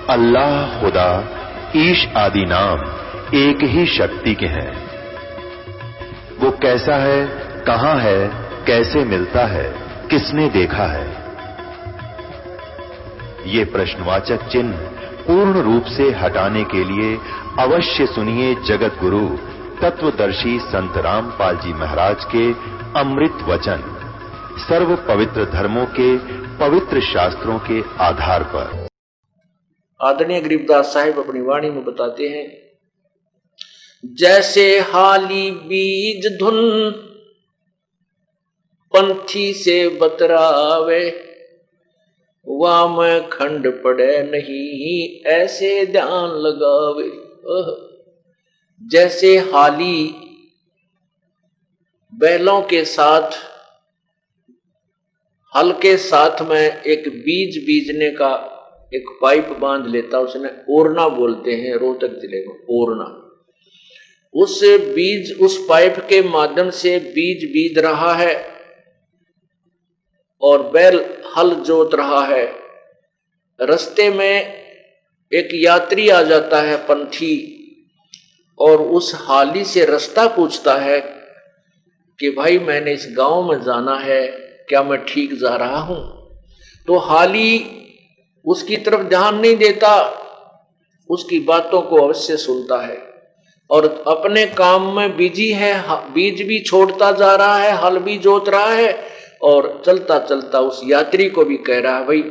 अल्लाह, खुदा, ईश आदि नाम एक ही शक्ति के हैं। वो कैसा है, कहां है, कैसे मिलता है, किसने देखा है? ये प्रश्नवाचक चिन्ह पूर्ण रूप से हटाने के लिए अवश्य सुनिए जगत गुरु तत्वदर्शी संत रामपाल जी महाराज के अमृत वचन, सर्व पवित्र धर्मों के पवित्र शास्त्रों के आधार पर। आदरणीय गरीबदास साहिब अपनी वाणी में बताते हैं, जैसे हाली बीज धुन पंथी से बतरावे, वाम खंड पड़े नहीं ऐसे ध्यान लगावे। जैसे हाली बैलों के साथ हल के साथ में एक बीज बीजने का एक पाइप बांध लेता, उसने ओरना बोलते हैं रोहतक जिले में, ओरना। उस बीज, उस पाइप के माध्यम से बीज बीज रहा है और बैल हल जोत रहा है। रास्ते में एक यात्री आ जाता है पंथी, और उस हाली से रास्ता पूछता है कि भाई मैंने इस गांव में जाना है, क्या मैं ठीक जा रहा हूं? तो हाली उसकी तरफ ध्यान नहीं देता, उसकी बातों को अवश्य सुनता है और अपने काम में बिजी है। बीज भी छोड़ता जा रहा है, हल भी जोत रहा है, और चलता चलता उस यात्री को भी कह रहा है, भाई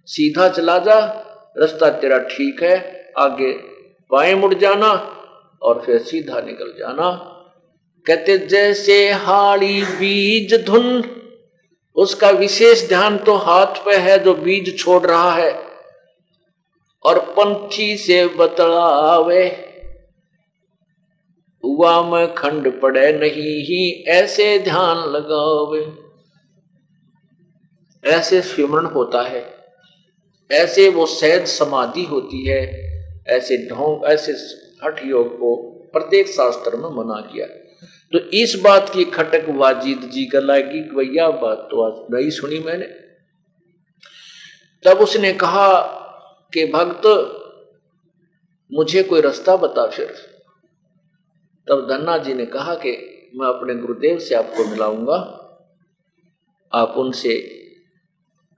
सीधा चला जा, रास्ता तेरा ठीक है, आगे बाएं मुड़ जाना और फिर सीधा निकल जाना। कहते जैसे हाड़ी बीज धुन, उसका विशेष ध्यान तो हाथ पे है जो बीज छोड़ रहा है, और पंथी से बतलावे, वाम खंड पड़े नहीं ही ऐसे ध्यान लगावे। ऐसे स्मरण होता है, ऐसे वो सहज समाधि होती है, ऐसे ढोंग, ऐसे हठ योग को प्रत्येक शास्त्र में मना किया। तो इस बात की खटक वाजिद जी का लगी, भैया बात तो आज नहीं सुनी मैंने। तब उसने कहा कि भक्त मुझे कोई रास्ता बता फिर। तब धन्ना जी ने कहा कि मैं अपने गुरुदेव से आपको मिलाऊंगा, आप उनसे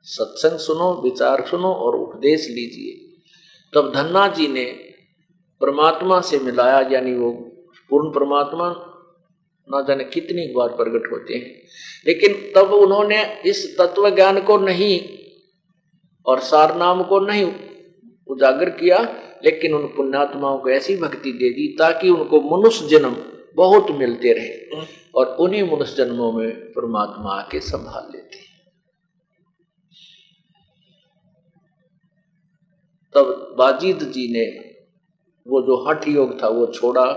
सत्संग सुनो, विचार सुनो और उपदेश लीजिए। तब धन्ना जी ने परमात्मा से मिलाया, यानी वो पूर्ण परमात्मा ना जाने कितनी बार प्रकट होते हैं, लेकिन तब उन्होंने इस तत्व ज्ञान को नहीं और सारनाम को नहीं उजागर किया, लेकिन उन पुण्यात्माओं को ऐसी भक्ति दे दी ताकि उनको मनुष्य जन्म बहुत मिलते रहे, और उन्हीं मनुष्य जन्मों में परमात्मा आके संभाल लेते। तब बाजिद जी ने वो जो हठ योग था वो छोड़ा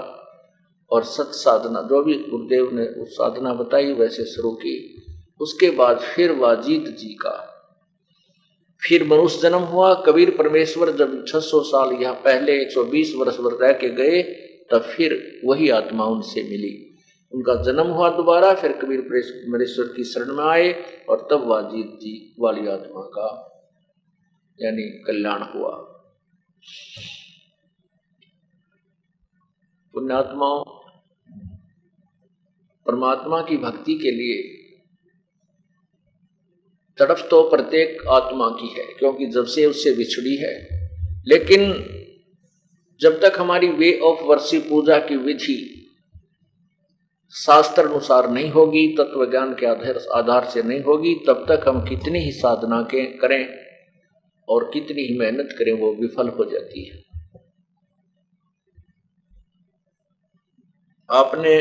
और सत साधना, जो भी गुरुदेव ने उस साधना बताई वैसे शुरू की। उसके बाद फिर वाजिद जी का फिर मनुष्य जन्म हुआ। कबीर परमेश्वर जब 600 साल यहाँ पहले 120 वर्ष रह के गए, तब फिर वही आत्मा उनसे मिली, उनका जन्म हुआ दोबारा। फिर कबीर परमेश्वर की शरण में आए और तब वाजिद जी वाली आत्मा का यानी कल्याण हुआ। पुण्यात्माओं, परमात्मा की भक्ति के लिए तड़फ तो प्रत्येक आत्मा की है, क्योंकि जब से उससे बिछड़ी है, लेकिन जब तक हमारी वे ऑफ वर्शिप, पूजा की विधि शास्त्र अनुसार नहीं होगी, तत्व ज्ञान के आधार से नहीं होगी, तब तक हम कितनी ही साधना के करें और कितनी ही मेहनत करें, वो विफल हो जाती है। आपने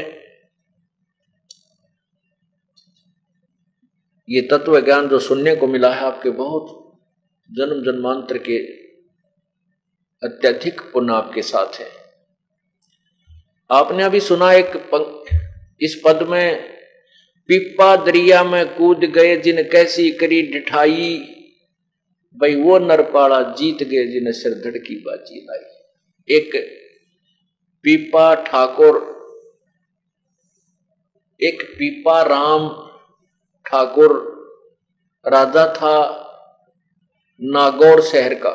ये तत्व ज्ञान जो सुनने को मिला है, आपके बहुत जन्म जन्मांतर के अत्यधिक पुण्य आपके साथ है। आपने अभी सुना इस पद में, पिप्पा दरिया में कूद गए जिन कैसी करी डिठाई, भाई वो नरपाड़ा जीत गए जिन सिर धड़की बाजी लाई। एक पीपा ठाकुर, एक पीपा राम ठाकुर राजा था नागौर शहर का,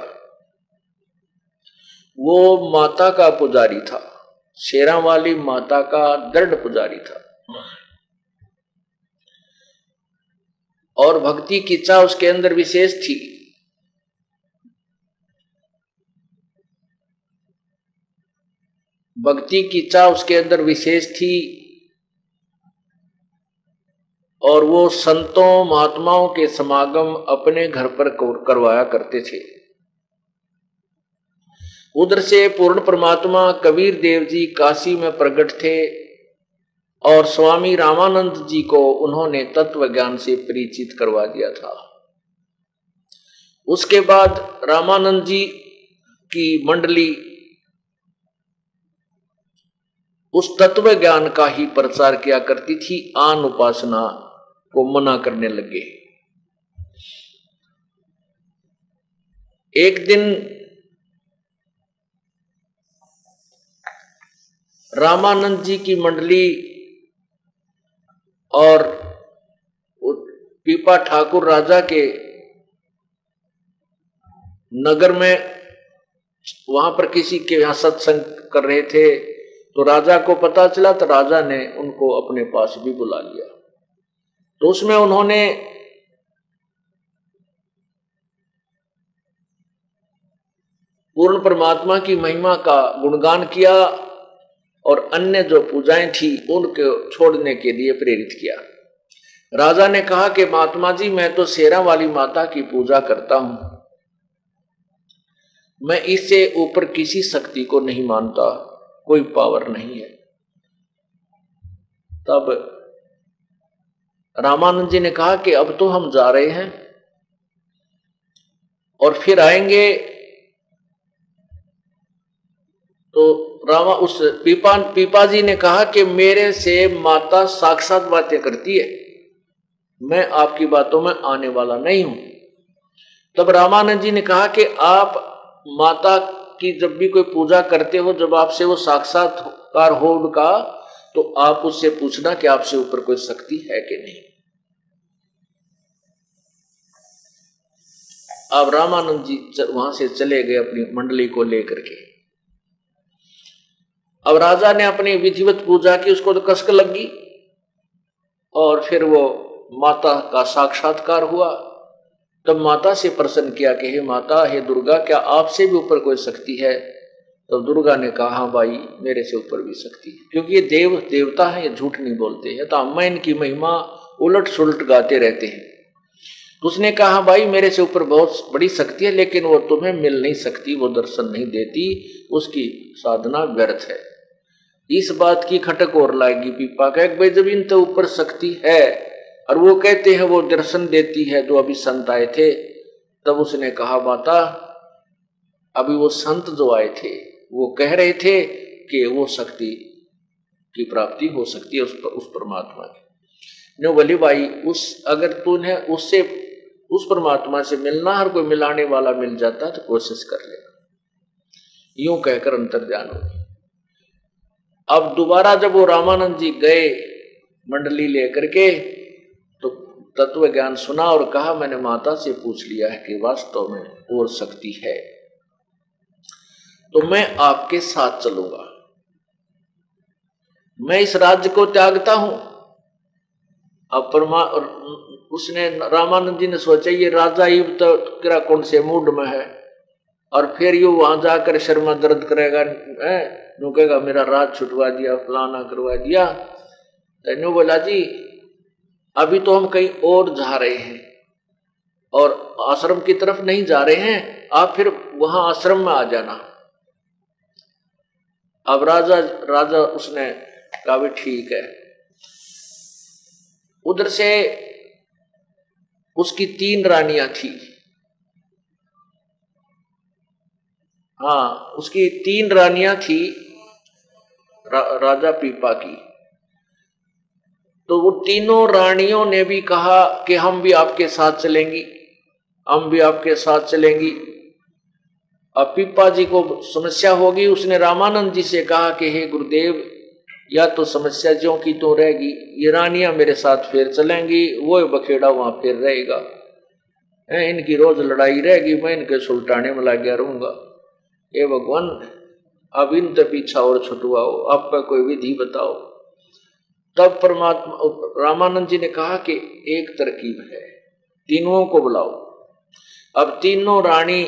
वो माता का पुजारी था, शेरा वाली माता का दृढ़ पुजारी था, और भक्ति की चाह उसके अंदर विशेष थी। भक्ति की चाह उसके अंदर विशेष थी, और वो संतों महात्माओं के समागम अपने घर पर करवाया करते थे। उधर से पूर्ण परमात्मा कबीर देव जी काशी में प्रकट थे, और स्वामी रामानंद जी को उन्होंने तत्व ज्ञान से परिचित करवा दिया था। उसके बाद रामानंद जी की मंडली उस तत्व ज्ञान का ही प्रचार किया करती थी, आन उपासना को मना करने लगे। एक दिन रामानंद जी की मंडली और पीपा ठाकुर राजा के नगर में वहां पर किसी के यहां सत्संग कर रहे थे, तो राजा को पता चला, तो राजा ने उनको अपने पास भी बुला लिया। तो उसमें उन्होंने पूर्ण परमात्मा की महिमा का गुणगान किया, और अन्य जो पूजाएं थी उनको छोड़ने के लिए प्रेरित किया। राजा ने कहा कि महात्मा जी, मैं तो शेरा वाली माता की पूजा करता हूं, मैं इससे ऊपर किसी शक्ति को नहीं मानता, कोई पावर नहीं है। तब रामानंद जी ने कहा कि अब तो हम जा रहे हैं और फिर आएंगे। तो उस पीपा जी ने कहा कि मेरे से माता साक्षात बातें करती है, मैं आपकी बातों में आने वाला नहीं हूं। तब रामानंद जी ने कहा कि आप माता की जब भी कोई पूजा करते हो, जब आपसे वो साक्षात्कार हो उनका, तो आप उससे पूछना कि आपसे ऊपर कोई शक्ति है कि नहीं। अब रामानंद जी वहां से चले गए अपनी मंडली को लेकर के। अब राजा ने अपनी विधिवत पूजा की, उसको तो कसक लगी, और फिर वो माता का साक्षात्कार हुआ। तब माता से प्रश्न किया कि हे माता, हे दुर्गा, क्या आपसे भी ऊपर कोई शक्ति है? तब दुर्गा ने कहा, हाँ भाई, मेरे से ऊपर भी शक्ति है, क्योंकि ये देवता है, ये झूठ नहीं बोलते हैं, तो हम इनकी महिमा उलट सुलट गाते रहते हैं। तो उसने कहा, भाई मेरे से ऊपर बहुत बड़ी शक्ति है, लेकिन वो तुम्हें मिल नहीं सकती, वो दर्शन नहीं देती, उसकी साधना व्यर्थ है। इस बात की खटक और लाएगी पीपा का, भाई जब इन तो ऊपर शक्ति है और वो कहते हैं वो दर्शन देती है, तो अभी संत आए थे। तब उसने कहा, माता, अभी वो संत जो आए थे वो कह रहे थे कि वो शक्ति की प्राप्ति हो सकती है उस परमात्मा की। ने बोली, भाई अगर तूने उससे उस परमात्मा से मिलना, हर कोई मिलाने वाला मिल जाता तो कोशिश कर लेना। यूं कहकर अंतर्ध्यान हो गई। अब दोबारा जब वो रामानंद जी गए मंडली लेकर के, तो तत्व ज्ञान सुना और कहा, मैंने माता से पूछ लिया है कि वास्तव में और शक्ति है, तो मैं आपके साथ चलूंगा, मैं इस राज्य को त्यागता हूं। अब उसने रामानंद जी ने सोचा, ये राजा ही तो किरा कौन से मूड में है, और फिर यू वहां जाकर शर्मा दर्द करेगा, नु कहेगा मेरा राज छुटवा दिया, फलाना करवा दिया। तो बोला, जी अभी तो हम कहीं और जा रहे हैं और आश्रम की तरफ नहीं जा रहे हैं, आप फिर वहां आश्रम में आ जाना। अब राजा उसने कहा, भी ठीक है। उधर से उसकी 3 रानियां थी। हाँ, उसकी 3 रानियां थी राजा पीपा की। तो वो तीनों रानियों ने भी कहा कि हम भी आपके साथ चलेंगी, हम भी आपके साथ चलेंगी। अब पीपा जी को समस्या होगी, उसने रामानंद जी से कहा कि हे गुरुदेव, या तो समस्या ज्यों की तो रहेगी, ये रानियां मेरे साथ फिर चलेंगी, वो बखेड़ा वहां फिर रहेगा, इनकी रोज लड़ाई रहेगी, मैं इनके सुलटाने में लग गया रहूंगा। हे भगवान अब इन तो पीछा और छुटवाओ, आप पर कोई विधि बताओ। तब परमात्मा रामानंद जी ने कहा कि एक तरकीब है, तीनों को बुलाओ। अब तीनों रानी,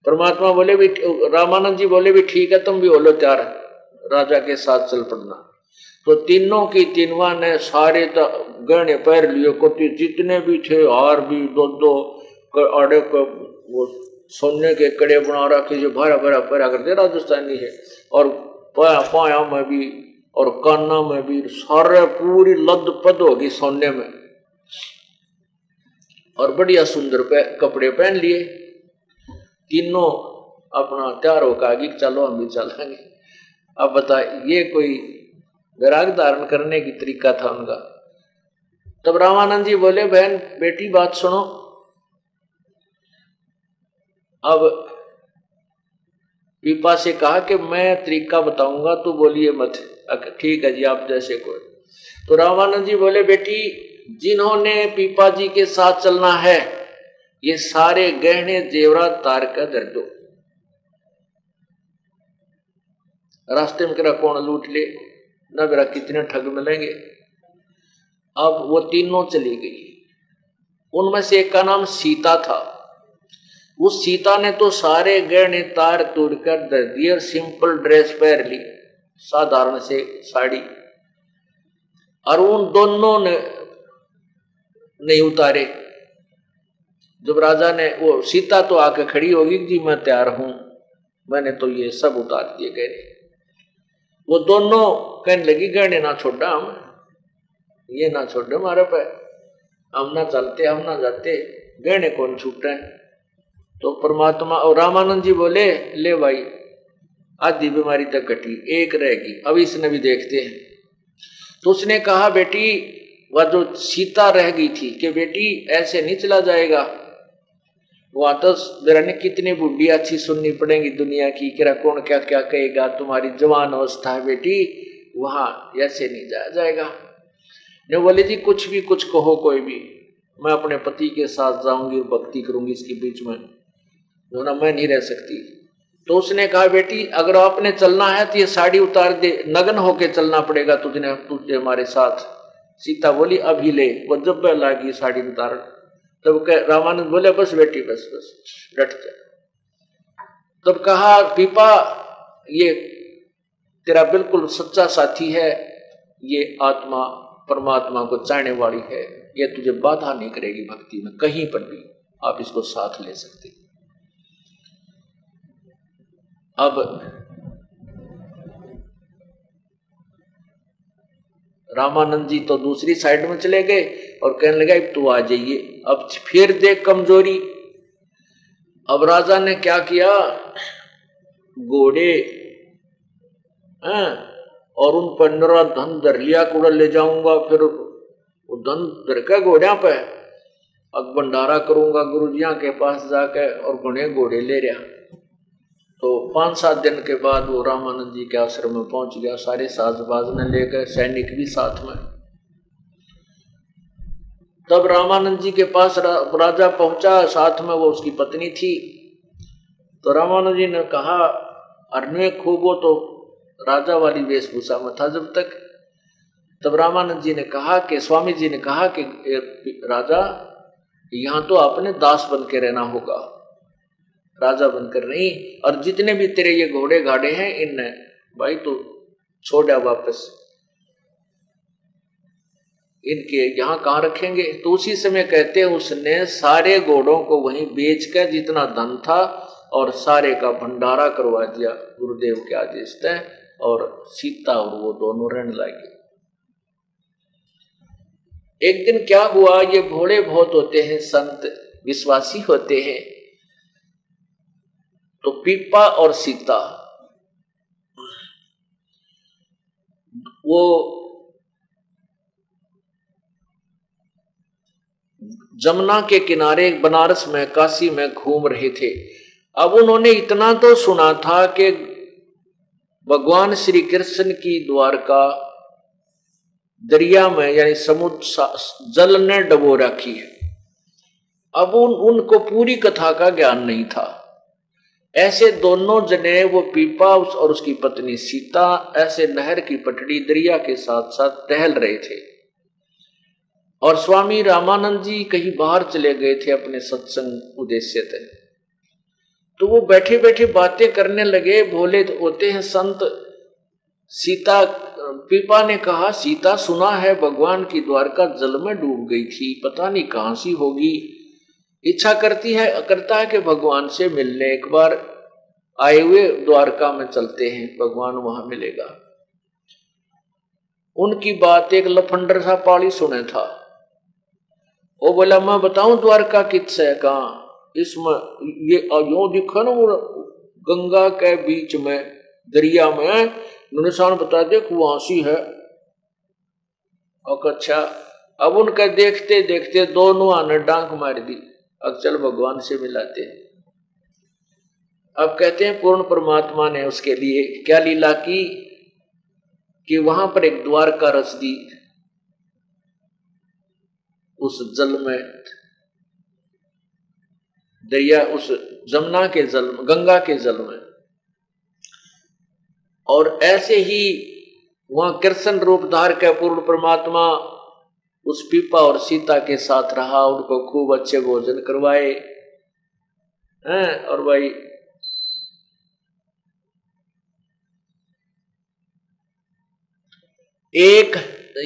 परमात्मा बोले भी, रामानंद जी बोले भी ठीक है, तुम भी बोलो तैयार, राजा के साथ चल पड़ना। तो तीनों की तीनवा ने सारे गहने पहन लिए, कोटी जितने भी थे, हार भी, दो आड़े को वो सोने के कड़े बना रखे जो भरा भरा पहरा करते राजस्थानी है, और पाया में भी और काना में भी, सारे पूरी लद पद होगी सोने में, और बढ़िया सुंदर कपड़े पहन लिए। तीनों अपना तैयार होकर आगे चलो, हम भी चलेंगे। अब बता, ये कोई वैराग धारण करने की तरीका था उनका। तब रामानंद जी बोले, बहन बेटी बात सुनो। अब पीपा से कहा कि मैं तरीका बताऊंगा, तू बोलिए मत। ठीक है जी, आप जैसे कोई। तो रामानंद जी बोले, बेटी जिन्होंने पीपा जी के साथ चलना है, ये सारे गहने जेवरात तार कर धर दो, रास्ते में करा कौन लूट ले ना, मेरा कितने ठग मिलेंगे। अब वो तीनों चली गई। उनमें से एक का नाम सीता था। उस सीता ने तो सारे गहने तार तोड़ कर धर दिए और सिंपल ड्रेस पहन ली, साधारण से साड़ी, और उन दोनों ने नहीं उतारे। जब राजा ने, वो सीता तो आके खड़ी होगी जी मैं तैयार हूं, मैंने तो ये सब उतार दिए गहने। वो दोनों कहने लगी, गहने ना छोड़ा, हम ये ना छोड़े हमारे पे, हम ना चलते, हम ना जाते, गहने कौन छूटे। तो परमात्मा और रामानंद जी बोले, ले भाई आधी बीमारी तक कटी, एक रहेगी, अब इसने भी देखते हैं। तो उसने कहा, बेटी वह जो सीता रह गई थी कि बेटी ऐसे नहीं चला जाएगा, वहां तो मेरा ने कितनी बुढ़ी अच्छी सुननी पड़ेगी दुनिया की, किरा कौन क्या क्या कहेगा, तुम्हारी जवान अवस्था है बेटी, वहां ऐसे नहीं जाया जाएगा। ने बोले जी कुछ भी कुछ कहो, कोई भी, मैं अपने पति के साथ जाऊंगी और भक्ति करूंगी, इसके बीच में जो ना मैं नहीं रह सकती। तो उसने कहा, बेटी अगर आपने चलना है तो ये साड़ी उतार दे, नग्न होके चलना पड़ेगा तुझे हमारे साथ। सीता बोली, अभी ले। वो जब लागी साड़ी उतार, तब रामानंद बोले, बस बेटी बस बस डट जा। तब कहा, पीपा ये तेरा बिल्कुल सच्चा साथी है, ये आत्मा परमात्मा को चाहने वाली है, ये तुझे बाधा नहीं करेगी भक्ति में, कहीं पर भी आप इसको साथ ले सकते। अब रामानंद जी तो दूसरी साइड में चले गए और कहने लगा, अब तू आ जाइए, अब फिर देख कमजोरी। अब राजा ने क्या किया, घोड़े और उन पर नरा धन धर लिया, कूड़ा ले जाऊंगा, फिर वो धन धर के घोड़िया पे अब भंडारा करूंगा गुरुजिया के पास जाके, और घने घोड़े ले रहा। तो 5-7 दिन के बाद वो रामानंद जी के आश्रम में पहुंच गया, सारे साजबाज ने लेकर, सैनिक भी साथ में। तब रामानंद जी के पास राजा पहुंचा, साथ में वो उसकी पत्नी थी। तो रामानंद जी ने कहा, अरण्य खूब, वो तो राजा वाली वेशभूषा में था जब तक। तब रामानंद जी ने कहा कि, स्वामी जी ने कहा कि राजा यहां तो आपने दास बन के रहना होगा, राजा बनकर नहीं, और जितने भी तेरे ये घोड़े घाड़े हैं इनने भाई तो छोड़ा वापस, इनके यहां कहां रखेंगे। तो उसी समय कहते हैं उसने सारे घोड़ों को वहीं बेचकर जितना धन था और सारे का भंडारा करवा दिया गुरुदेव के आदेश से, और सीता और वो दोनों रहने लगे। एक दिन क्या हुआ, ये भोले बहुत होते हैं, संत विश्वासी होते हैं। तो पीपा और सीता वो जमुना के किनारे बनारस में, काशी में घूम रहे थे। अब उन्होंने इतना तो सुना था कि भगवान श्री कृष्ण की द्वारका दरिया में यानी समुद्र जल ने डबो रखी है। अब उनको पूरी कथा का ज्ञान नहीं था, ऐसे दोनों जने, वो पीपा और उसकी पत्नी सीता, ऐसे नहर की पटड़ी दरिया के साथ साथ टहल रहे थे। और स्वामी रामानंद जी कहीं बाहर चले गए थे अपने सत्संग उद्देश्य थे। तो वो बैठे बैठे बातें करने लगे। भोले होते हैं संत। सीता, पीपा ने कहा, सीता सुना है भगवान की द्वारका जल में डूब गई थी, पता नहीं कहां सी होगी। इच्छा करता है कि भगवान से मिलने एक बार आए हुए द्वारका में चलते हैं, भगवान वहां मिलेगा। उनकी बात एक लफंडर सा पाली सुने था। वो बोला, मैं बताऊं द्वारका किस है, कहां? इसमें ये यो दिखा ना, वो गंगा के बीच में दरिया में निशान बता दे, वहां सी है। अच्छा, अब उनका देखते देखते दोनों आने डांक मार दी। अब चल भगवान से मिलाते हैं। अब कहते हैं पूर्ण परमात्मा ने उसके लिए क्या लीला की कि वहां पर एक द्वारका रच दी उस जल में, दरिया, उस जमुना के जल में, गंगा के जल में। और ऐसे ही वहां कृष्ण रूप धार के पूर्ण परमात्मा उस पीपा और सीता के साथ रहा, उनको खूब अच्छे भोजन करवाए हैं। और भाई एक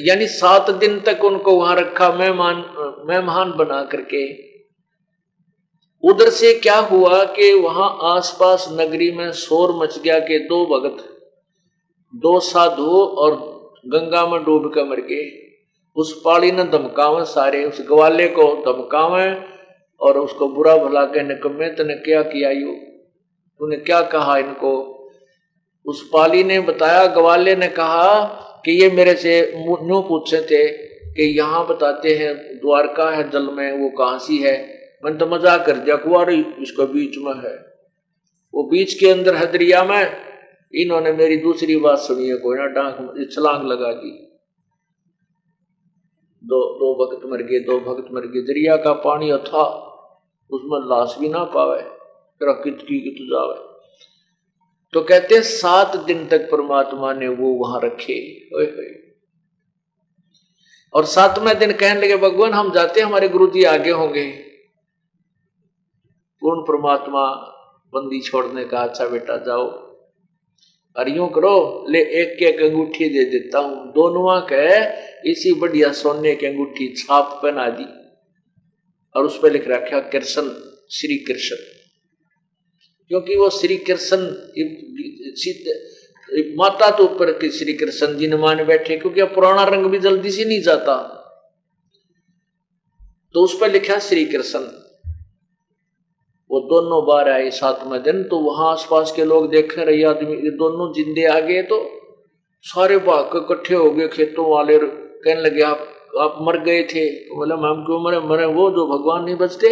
यानी 7 दिन तक उनको वहां रखा मेहमान बना करके। उधर से क्या हुआ कि वहां आसपास नगरी में शोर मच गया कि 2 भगत, 2 साधु और गंगा में डूब कर मर गए। उस पाली ने धमकावे, सारे उस ग्वाले को धमकावे और उसको बुरा भला के, निकम्मे तूने क्या किया, यू तूने क्या कहा इनको? उस पाली ने बताया, ग्वाले ने कहा कि ये मेरे से न्यू पूछे थे कि यहाँ बताते हैं द्वारका है जल में, वो कहां सी है। मैंने तो मजाक कर दिया, कुआरी इसको बीच में है, वो बीच के अंदर है दरिया में। इन्होंने मेरी दूसरी बात सुनी है, कोई ना डांक छलांग लगा दी। दो भक्त मर गए, 2 भक्त मर गए। दरिया का पानी था, उसमें लाश भी ना पावे, तेरा कित जावे। तो कहते 7 दिन तक परमात्मा ने वो वहां रखे। और 7वें दिन कहने लगे, भगवान हम जाते, हमारे गुरु जी आगे होंगे। पूर्ण परमात्मा बंदी छोड़ने का, अच्छा बेटा जाओ, और यूं करो, ले एक अंगूठी दे देता हूं, दोनों के इसी बढ़िया सोने की अंगूठी छाप पहना दी और उस पर लिख रखा कृष्ण, श्री कृष्ण। क्योंकि वो श्री कृष्ण माता तो ऊपर के श्री कृष्ण जी ने मान बैठे, क्योंकि अब पुराना रंग भी जल्दी से नहीं जाता, तो उस पर लिखा श्री कृष्ण। वो दोनों बार आए 7वें दिन, तो वहां आसपास के लोग देख रहे आदमी, ये दोनों जिंदे आ गए। तो सारे भाग के इकट्ठे हो गए खेतों वाले, कहने लगे आप मर गए थे। तो बोला हम क्यों मरे, वो जो भगवान नहीं बचते,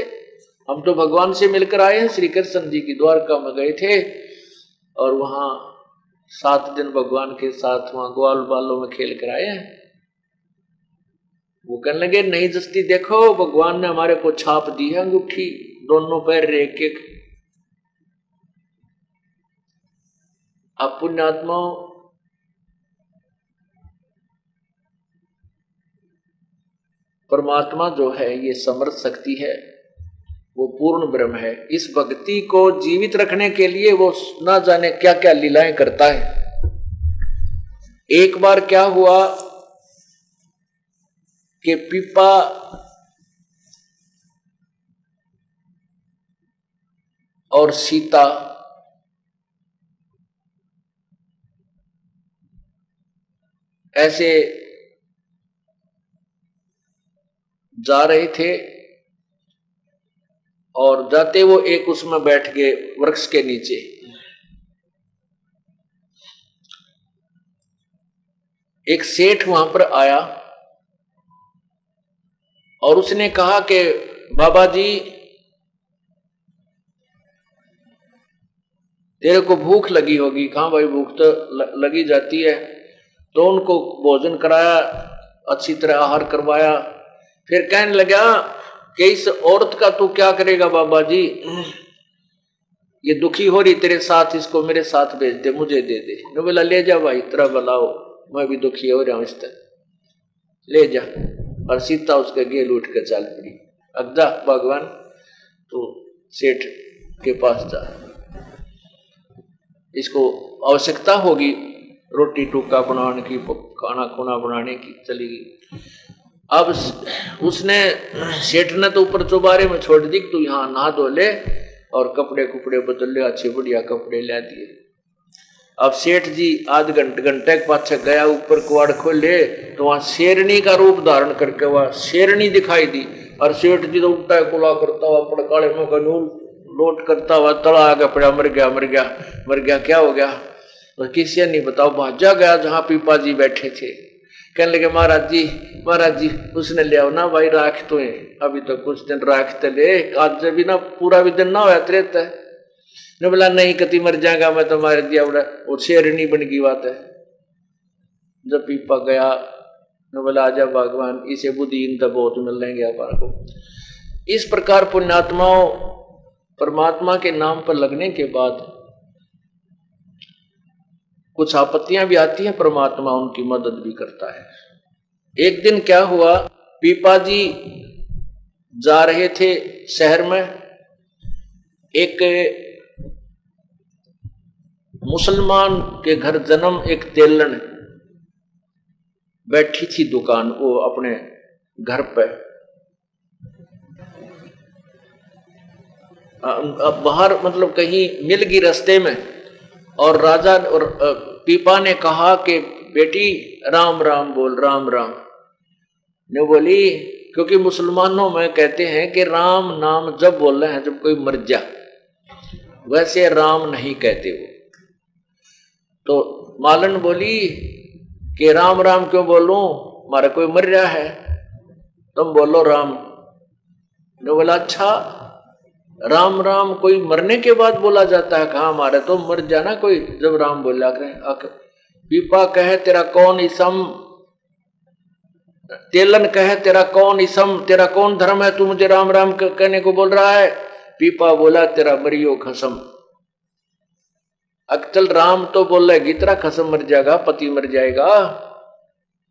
हम तो भगवान से मिलकर आए हैं, श्री कृष्ण जी की द्वारका में गए थे और वहां 7 दिन भगवान के साथ वहां ग्वाल बालों में खेल कर आए हैं। वो कहने लगे नहीं जस्ती, देखो भगवान ने हमारे को छाप दी है अंगूठी, दोनों पैर एक। अब पुण्यात्मा परमात्मा जो है ये समर्थ शक्ति है, वो पूर्ण ब्रह्म है। इस भक्ति को जीवित रखने के लिए वो ना जाने क्या क्या लीलाएं करता है। एक बार क्या हुआ कि पीपा और सीता ऐसे जा रहे थे और जाते वो एक उसमें बैठ गए वृक्ष के नीचे। एक सेठ वहां पर आया और उसने कहा कि बाबा जी तेरे को भूख लगी होगी। कहाँ भाई, भूख तो लगी जाती है। तो उनको भोजन कराया, अच्छी तरह आहार करवाया। फिर कहने लगा कि इस औरत का तू क्या करेगा बाबा जी, ये दुखी हो रही तेरे साथ, इसको मेरे साथ भेज दे, मुझे दे दे। ने बोला ले जा भाई, तेरा बुलाओ, मैं भी दुखी हो रहा हूं इस तरह, ले जा। और सीता उसके गेल उठ कर चल पड़ी। अगदा भगवान तो सेठ के पास जा, इसको आवश्यकता होगी रोटी टूका बनाने की, खाना खुना बनाने की, चली गई। अब उसने सेठ ने तो ऊपर चौबारे में छोड़ दी, तू यहाँ नहा धो ले और कपड़े कुपड़े बदल ले, अच्छे बढ़िया कपड़े ला दिए। अब सेठ जी आध घंटे के पाछे गया, ऊपर कुआड़ खोले तो वहां शेरनी का रूप धारण करके वह शेरनी दिखाई दी। और सेठ जी तो उल्टा कुला करता हुआ पड़काले में कानून लोट करता हुआ तला आगे पड़ा, मर गया मर गया मर गया, क्या हो गया? तो किसी नहीं बताओ, भाजा गया जहां पीपा जी बैठे थे। कहने लगे महाराज जी उसने ले आओ ना भाई, राख तो है अभी तो कुछ दिन राखते ले, आज भी ना पूरा भी दिन ना होया रहता है। ने बोला नहीं कति मर जाएगा मैं तो मार दिया, वो शेरनी बन गई बात है। जब पीपा गया ने बोला आजा भगवान, इसे बुद्धिहीन तो बहुत मिल लेंगे अपन को। इस प्रकार पुण्यात्माओं परमात्मा के नाम पर लगने के बाद कुछ आपत्तियां भी आती हैं, परमात्मा उनकी मदद भी करता है। एक दिन क्या हुआ, पीपा जी जा रहे थे शहर में, एक मुसलमान के घर जन्म एक तेलन बैठी थी दुकान, वो अपने घर पे। अब बाहर मतलब कहीं मिल गई रास्ते में, और राजा और पीपा ने कहा कि बेटी राम राम बोल, राम राम। ने बोली क्योंकि मुसलमानों में कहते हैं कि राम नाम जब बोल रहे हैं जब कोई मर जा, वैसे राम नहीं कहते वो। तो मालन बोली कि राम राम क्यों बोलूं, हमारा कोई मर रहा है, तुम बोलो राम। ने बोला अच्छा राम राम कोई मरने के बाद बोला जाता है? कहा हमारे तो मर जाना कोई जब राम बोला करें। पीपा कहे तेरा कौन इसम, तेलन कहे तेरा कौन इसम, तेरा कौन धर्म है, तू मुझे राम राम कहने को बोल रहा है? पीपा बोला तेरा मरियो खसम। अक्चल राम तो बोल रहे तेरा खसम मर जाएगा, पति मर जाएगा।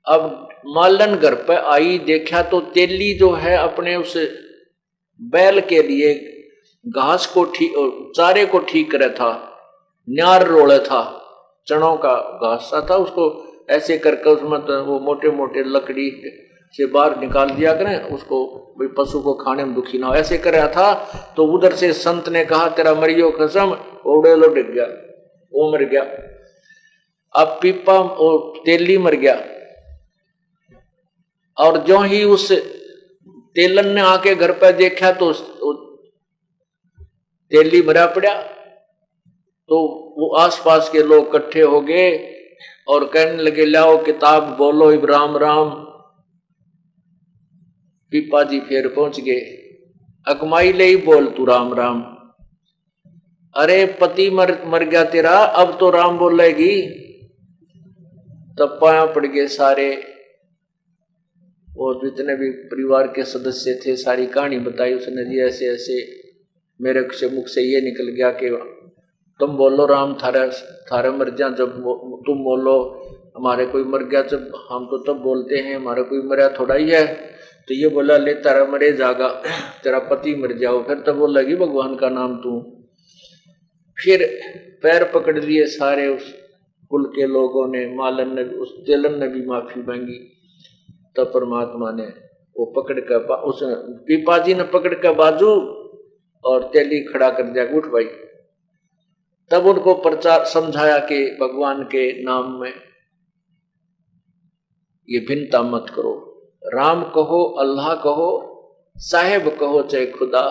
अब मालन घर पे आई, देखा तो तेली जो है अपने उस बैल के लिए घास को ठीक, चारे को ठीक करे था, न्यार रोड़े था, चनों का घास था, उसको ऐसे करके उसमें तो वो मोटे मोटे लकड़ी से बाहर निकाल दिया करें उसको, भाई पशु को खाने में दुखी ना हो, ऐसे कर रहा था। तो उधर से संत ने कहा तेरा मरियो कसम, ओढ़े लो डिग गया, वो मर गया। अब पीपा और तेली मर गया, और जो ही उस तेलन ने आके घर पर देखा तो तेली मरा पड़ा। तो वो आसपास के लोग इकट्ठे हो गए और कहने लगे लाओ किताब बोलो इब राम राम। पीपा जी फिर पहुंच गए, अकमाई ले ही बोल तू राम राम। अरे पति मर गया तेरा, अब तो राम बोलेगी। तब पाया पड़ गए सारे, और जितने भी परिवार के सदस्य थे सारी कहानी बताई उसने जी, ऐसे ऐसे मेरे से मुख से ये निकल गया कि तुम बोलो राम थारे मर जा, जब तुम बोलो हमारे कोई मर गया, जब हम तो तब बोलते हैं, हमारा कोई मरा थोड़ा ही है। तो ये बोला ले तारा मरे जागा, तेरा पति मर जाओ। फिर तब बोलेगी भगवान का नाम तू। फिर पैर पकड़ लिए सारे उस कुल के लोगों ने, मालन ने, उस तेलन ने भी माफी मांगी। तब परमात्मा ने वो पकड़ कर, उस पीपा जी ने पकड़ कर बाजू और तेली खड़ा कर दिया, उठ भाई। तब उनको प्रचार समझाया कि भगवान के नाम में ये भिन्नता मत करो, राम कहो, अल्लाह कहो, साहेब कहो चाहे खुदा,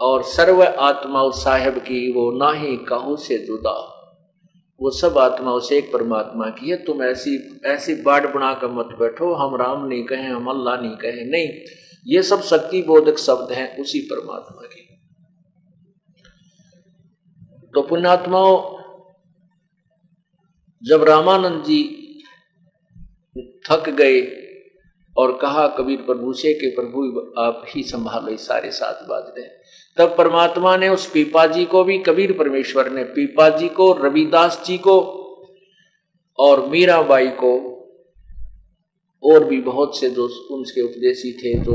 और सर्व आत्मा साहेब की वो ना ही काहू से जुदा। वो सब आत्माओं से एक परमात्मा की है। तुम ऐसी बाढ़ बना कर मत बैठो, हम राम नहीं कहें, हम अल्लाह नहीं कहें, नहीं, ये सब शक्ति बोधक शब्द हैं उसी परमात्मा के। तो पुण्यात्माओं, जब रामानंद जी थक गए और कहा कबीर प्रभु से कि प्रभु आप ही संभालो, इस सारे 7 बाज रहे। तब परमात्मा ने उस पीपा जी को भी, कबीर परमेश्वर ने पीपा जी को, रविदास जी को और मीराबाई को और भी बहुत से जो उनके उपदेशी थे जो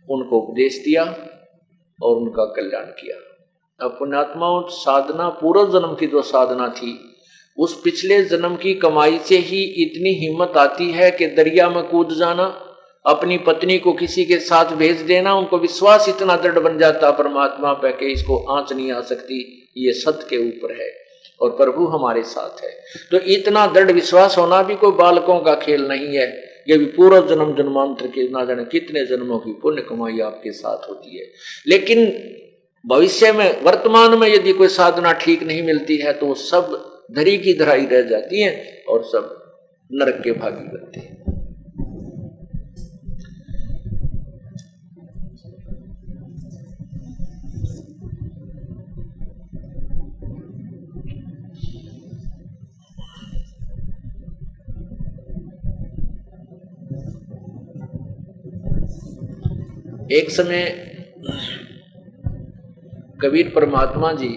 उनको उपदेश दिया और उनका कल्याण किया। अब पुण्यात्माओं, साधना पूर्व जन्म की जो साधना थी उस पिछले जन्म की कमाई से ही इतनी हिम्मत आती है कि दरिया में कूद जाना, अपनी पत्नी को किसी के साथ भेज देना, उनको विश्वास इतना दृढ़ बन जाता परमात्मा पे कि इसको आंच नहीं आ सकती, ये सत्य के ऊपर है और प्रभु हमारे साथ है। तो इतना दृढ़ विश्वास होना भी कोई बालकों का खेल नहीं है। ये भी पूर्व जन्म जन्मांतर के ना जाने कितने जन्मों की पुण्य कमाई आपके साथ होती है। लेकिन भविष्य में, वर्तमान में यदि कोई साधना ठीक नहीं मिलती है तो वो सब धरी की धराई रह जाती है और सब नरक के भागी बनते हैं। एक समय कबीर परमात्मा जी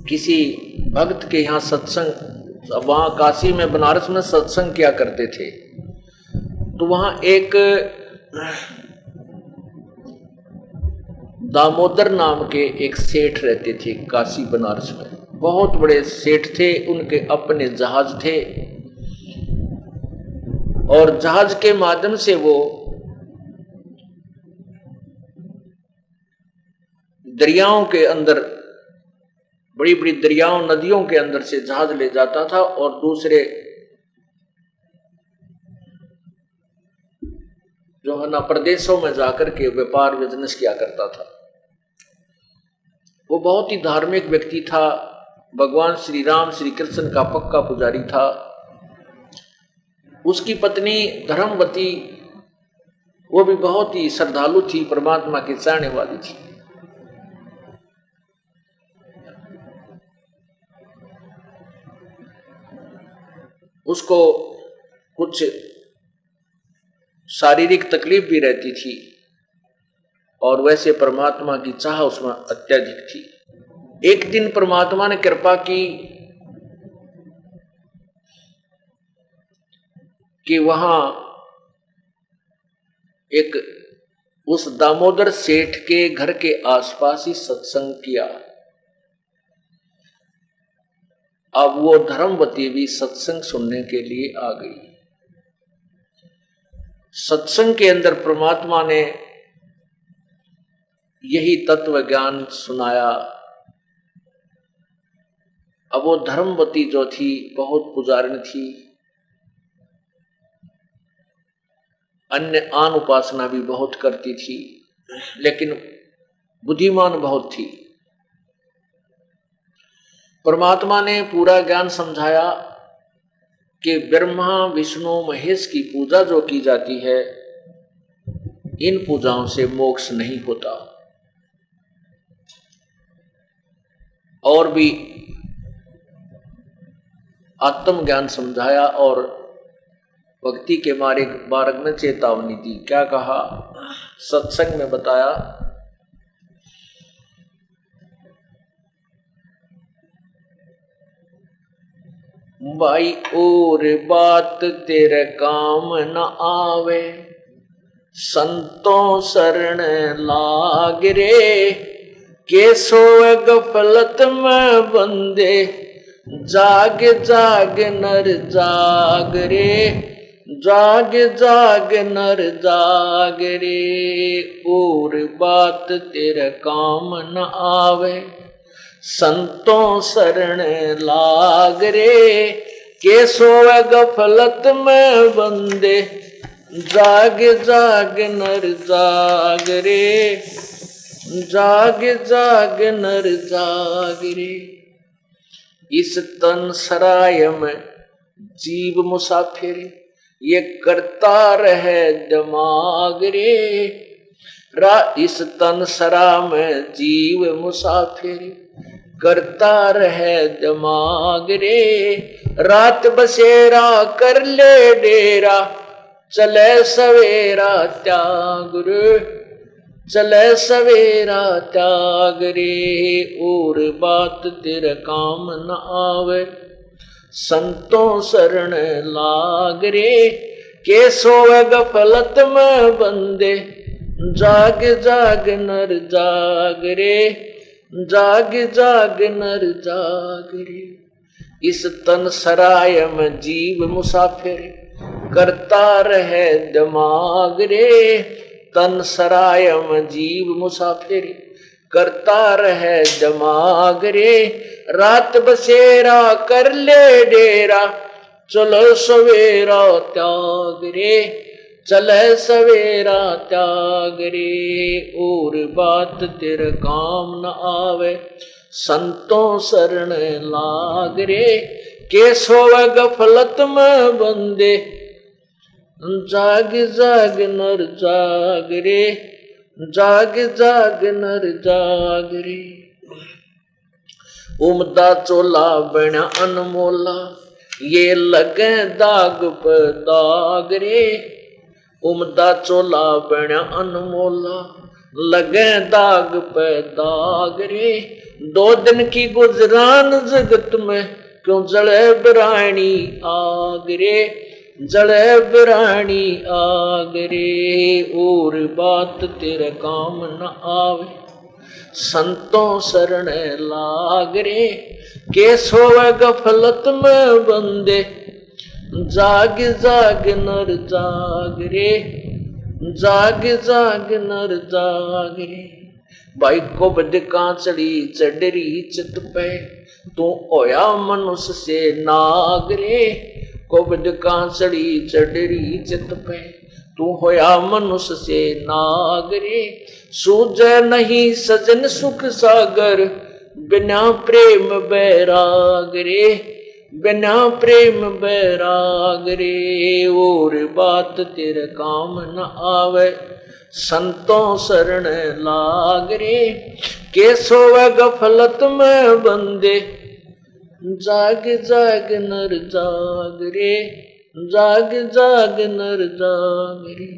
किसी भक्त के यहाँ सत्संग, वहां काशी में, बनारस में सत्संग किया करते थे। तो वहां एक दामोदर नाम के एक सेठ रहते थे काशी बनारस में। बहुत बड़े सेठ थे, उनके अपने जहाज थे और जहाज के माध्यम से वो दरियाओं के अंदर, बड़ी बड़ी दरियाओं नदियों के अंदर से जहाज ले जाता था और दूसरे जो है ना प्रदेशों में जाकर के व्यापार बिजनेस किया करता था। वो बहुत ही धार्मिक व्यक्ति था, भगवान श्री राम श्री कृष्ण का पक्का पुजारी था। उसकी पत्नी धर्मवती, वो भी बहुत ही श्रद्धालु थी, परमात्मा की चाहने वाली थी। उसको कुछ शारीरिक तकलीफ भी रहती थी और वैसे परमात्मा की चाह उसमें अत्यधिक थी। एक दिन परमात्मा ने कृपा की कि वहां एक उस दामोदर सेठ के घर के आसपास ही सत्संग किया। अब वो धर्मवती भी सत्संग सुनने के लिए आ गई। सत्संग के अंदर परमात्मा ने यही तत्व ज्ञान सुनाया। अब वो धर्मवती जो थी बहुत पुजारिन थी, अन्य आन उपासना भी बहुत करती थी, लेकिन बुद्धिमान बहुत थी। परमात्मा ने पूरा ज्ञान समझाया कि ब्रह्मा विष्णु महेश की पूजा जो की जाती है, इन पूजाओं से मोक्ष नहीं होता। और भी आत्म ज्ञान समझाया और भक्ति के मार्ग में चेतावनी दी। क्या कहा? सत्संग में बताया, भाई और बात तेरे काम न आवे, संतों शरण लाग रे, के सोए गफलत में बंदे, जाग जाग नर जाग रे, जाग जाग नर जाग रे। और बात तेरे काम न आवे, संतों शरण लाग रे, के सोए गफलत में बंदे, जाग जाग नर जाग रे, जाग जाग नर जाग रे। इस तन सराय में जीव मुसाफिर, ये करता रहे दिमाग रे। इस तन सरा में जीव मुसाफिर, करता रहे दिमाग रे, रात बसेरा कर ले डेरा, चले सवेरा त्याग रे, चले सवेरा त्याग रे। और बात तेरे काम न आवे, संतों शरण लाग रे, के सोवे गफलत में बंदे, जाग जाग नर जाग रे, जाग जाग नर जाग रे। इस तन सराय में जीव मुसाफिर, करता रहे दिमाग रे, तन सराय में जीव मुसाफिर, करता रहे दिमाग रे, रात बसेरा कर ले डेरा, चलो सवेरा त्याग रे, चले सवेरा त्याग रे। और बात तेरे काम न आवे, संतों शरण लाग रे, के सोवे गफलत में बंदे, जाग जाग नर जाग रे, जाग जाग नर जाग रे। उमदा चोला बना अनमोला, ये लगे दाग पे दाग रे, उमदा चोला बना अनमोला, लगे दाग पे दाग रे। 2 दिन की गुजरान जगत में, क्यों जले बिरानी आग रे, जले बिरानी आग रे। और बात तेरे काम न आवे, संतों शरण लाग रे, के सोवे गफलत में बंदे, जाग जाग नर जाग रे, जाग जाग नर जाग रे। भाई को बद कांचड़ी चढ़री चित पे, तू होया मनुष्य से नाग रे, को बद कांचड़ी चढ़री चित पे, तू होया मनुष्य से नाग रे। सूझे नहीं सजन सुख सागर, बिना प्रेम बैराग रे, बिना प्रेम बैराग रे। और बात तेरे काम न आवे, संतों शरण लाग रे, के सोवे गफलत में बंदे, जाग जाग नर जाग रे, जाग जाग नर जाग रे।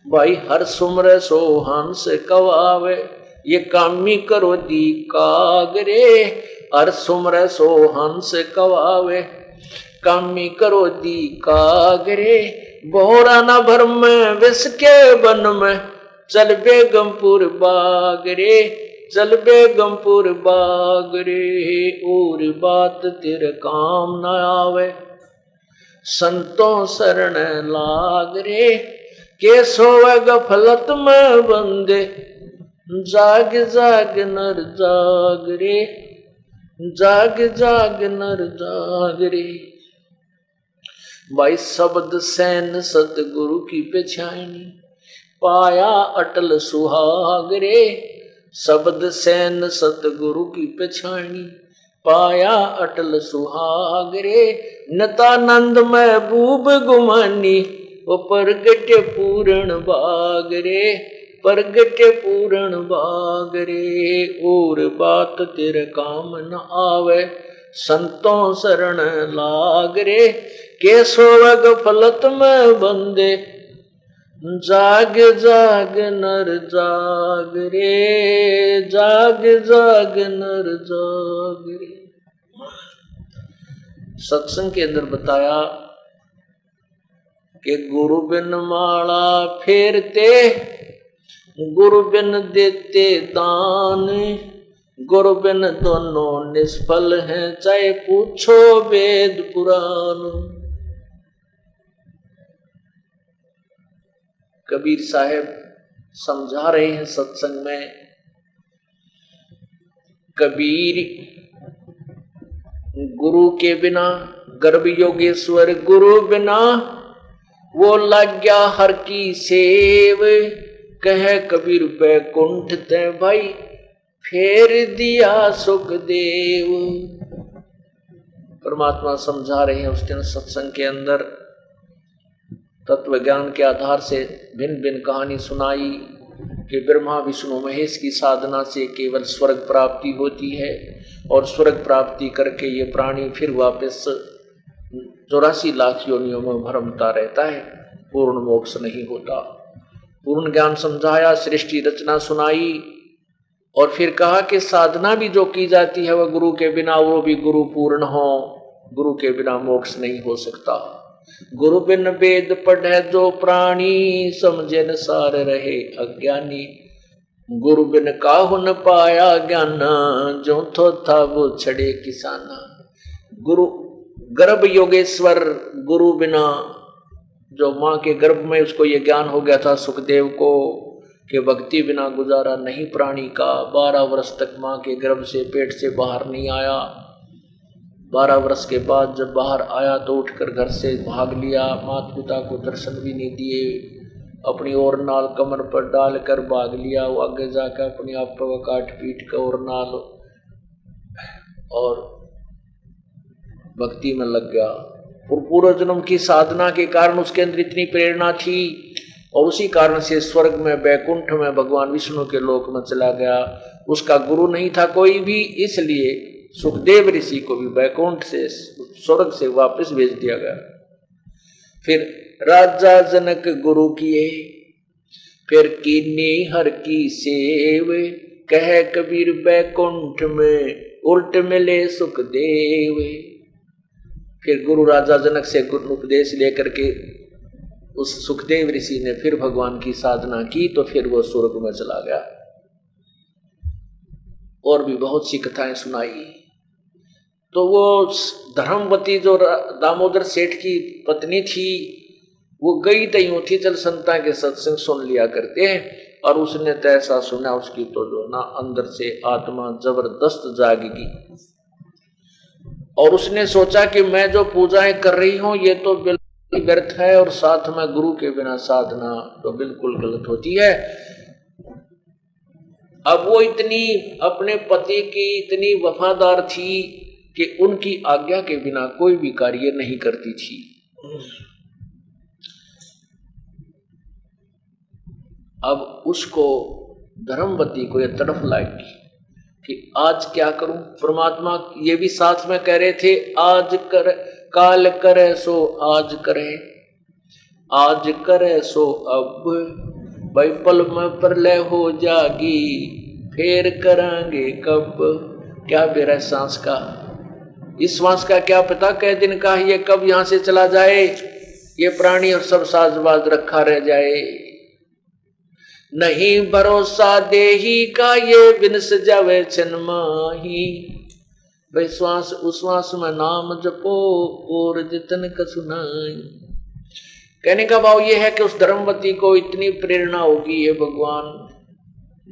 भाई हर सुमर सो हंस कवावे, ये कामी करो दी काग रे। हर सुमर सो हंस कवावे, कामी करो दी काग रे। बोहरा न भर में विष के वन में, चल बेगमपुर बाग रे, चल बेगमपुर बाग रे। और बात तेरे काम न आवे, संतों शरण लाग रे, के सोवे गफलत में बंदे, जाग जाग नर जाग रे, जाग जाग नर जाग रे। भाई शब्द सैन सतगुरु की पेछानी, पाया अटल सुहाग रे। शब्द सैन सतगुरु की पेछानी, पाया अटल सुहाग रे। नतानंद महबूब गुमानी, वो परगट पूर्ण बाग रे, परगट पूर्ण बाग रे। और बात तेरे काम न आवे, संतों शरण लाग रे, के सोवे गफलत में बंदे, जाग जाग नर जाग रे, जाग जाग नर जाग रे। सत्संग के अंदर बताया कि गुरु बिन माला फेरते, गुरु बिन देते दान, गुरु बिन दोनों निष्फल हैं, चाहे पूछो वेद पुराण। कबीर साहब समझा रहे हैं सत्संग में, कबीर गुरु के बिना, गर्भ योगेश्वर गुरु बिना, वो लग गया हर की सेव। कह कबीर बैकुंठ ते भाई, फेर दिया सुखदेव। परमात्मा समझा रहे हैं उस दिन सत्संग के अंदर, तत्व ज्ञान के आधार से भिन्न भिन्न कहानी सुनाई। कि ब्रह्मा विष्णु महेश की साधना से केवल स्वर्ग प्राप्ति होती है और स्वर्ग प्राप्ति करके ये प्राणी फिर वापस 84 लाख योनियों में भ्रमता रहता है, पूर्ण मोक्ष नहीं होता। पूर्ण ज्ञान समझाया, सृष्टि रचना सुनाई और फिर कहा कि साधना भी जो की जाती है वह गुरु के बिना, वो भी गुरु पूर्ण हो, गुरु के बिना मोक्ष नहीं हो सकता। गुरु बिन वेद पढ़े जो प्राणी, समझे न सार रहे अज्ञानी। गुरु बिन काहु न पाया ज्ञान, जो थो था वो छड़े किसाना। गुरु गर्भ योगेश्वर, गुरु बिना, जो माँ के गर्भ में उसको ये ज्ञान हो गया था सुखदेव को कि भक्ति बिना गुजारा नहीं प्राणी का। 12 वर्ष तक माँ के गर्भ से, पेट से बाहर नहीं आया। 12 वर्ष के बाद जब बाहर आया तो उठकर घर से भाग लिया, माता पिता को दर्शन भी नहीं दिए, अपनी ओर नाल कमर पर डालकर भाग लिया। वो आगे जाकर अपने आप पर काट पीट कर और नाल और भक्ति में लग गया। और पूर्व जन्म की साधना के कारण उसके अंदर इतनी प्रेरणा थी और उसी कारण से स्वर्ग में, बैकुंठ में, भगवान विष्णु के लोक में चला गया। उसका गुरु नहीं था कोई भी, इसलिए सुखदेव ऋषि को भी बैकुंठ से, स्वर्ग से वापस भेज दिया गया। फिर राजा जनक गुरु किए, फिर कीनी हर की सेव, कह कबीर बैकुंठ में उल्ट मिले सुखदेव। फिर गुरु राजा जनक से गुरु उपदेश लेकर के उस सुखदेव ऋषि ने फिर भगवान की साधना की तो फिर वो स्वर्ग में चला गया। और भी बहुत सी कथाएं सुनाई। तो वो धर्मवती जो दामोदर सेठ की पत्नी थी, वो गई तो यूं थी चल संता के सत्संग सुन लिया करते हैं, और उसने तो ऐसा सुना उसकी तो जो ना अंदर से आत्मा जबरदस्त जागेगी। और उसने सोचा कि मैं जो पूजाएं कर रही हूं ये तो बिल्कुल व्यर्थ है और साथ में गुरु के बिना साधना तो बिल्कुल गलत होती है। अब वो इतनी अपने पति की इतनी वफादार थी कि उनकी आज्ञा के बिना कोई भी कार्य नहीं करती थी। अब उसको धर्मवती को यह तड़फ लागी कि आज क्या करूं। परमात्मा ये भी साथ में कह रहे थे, आज कर काल करे सो आज करे, आज करे सो अब, भाई पल में प्रलय हो जागी, फिर करेंगे कब। क्या बेरा सांस का, इस श्वास का क्या पता कै दिन का ये कब यहां से चला जाए, ये प्राणी और सब साजबाज रखा रह जाए। नहीं भरोसा देही का ये बिनस जावे छिन्माही, भाई श्वास उश्वास में नाम जपो और जितन का सुनाई। कहने का भाव ये है कि उस धर्मवती को इतनी प्रेरणा होगी, ये भगवान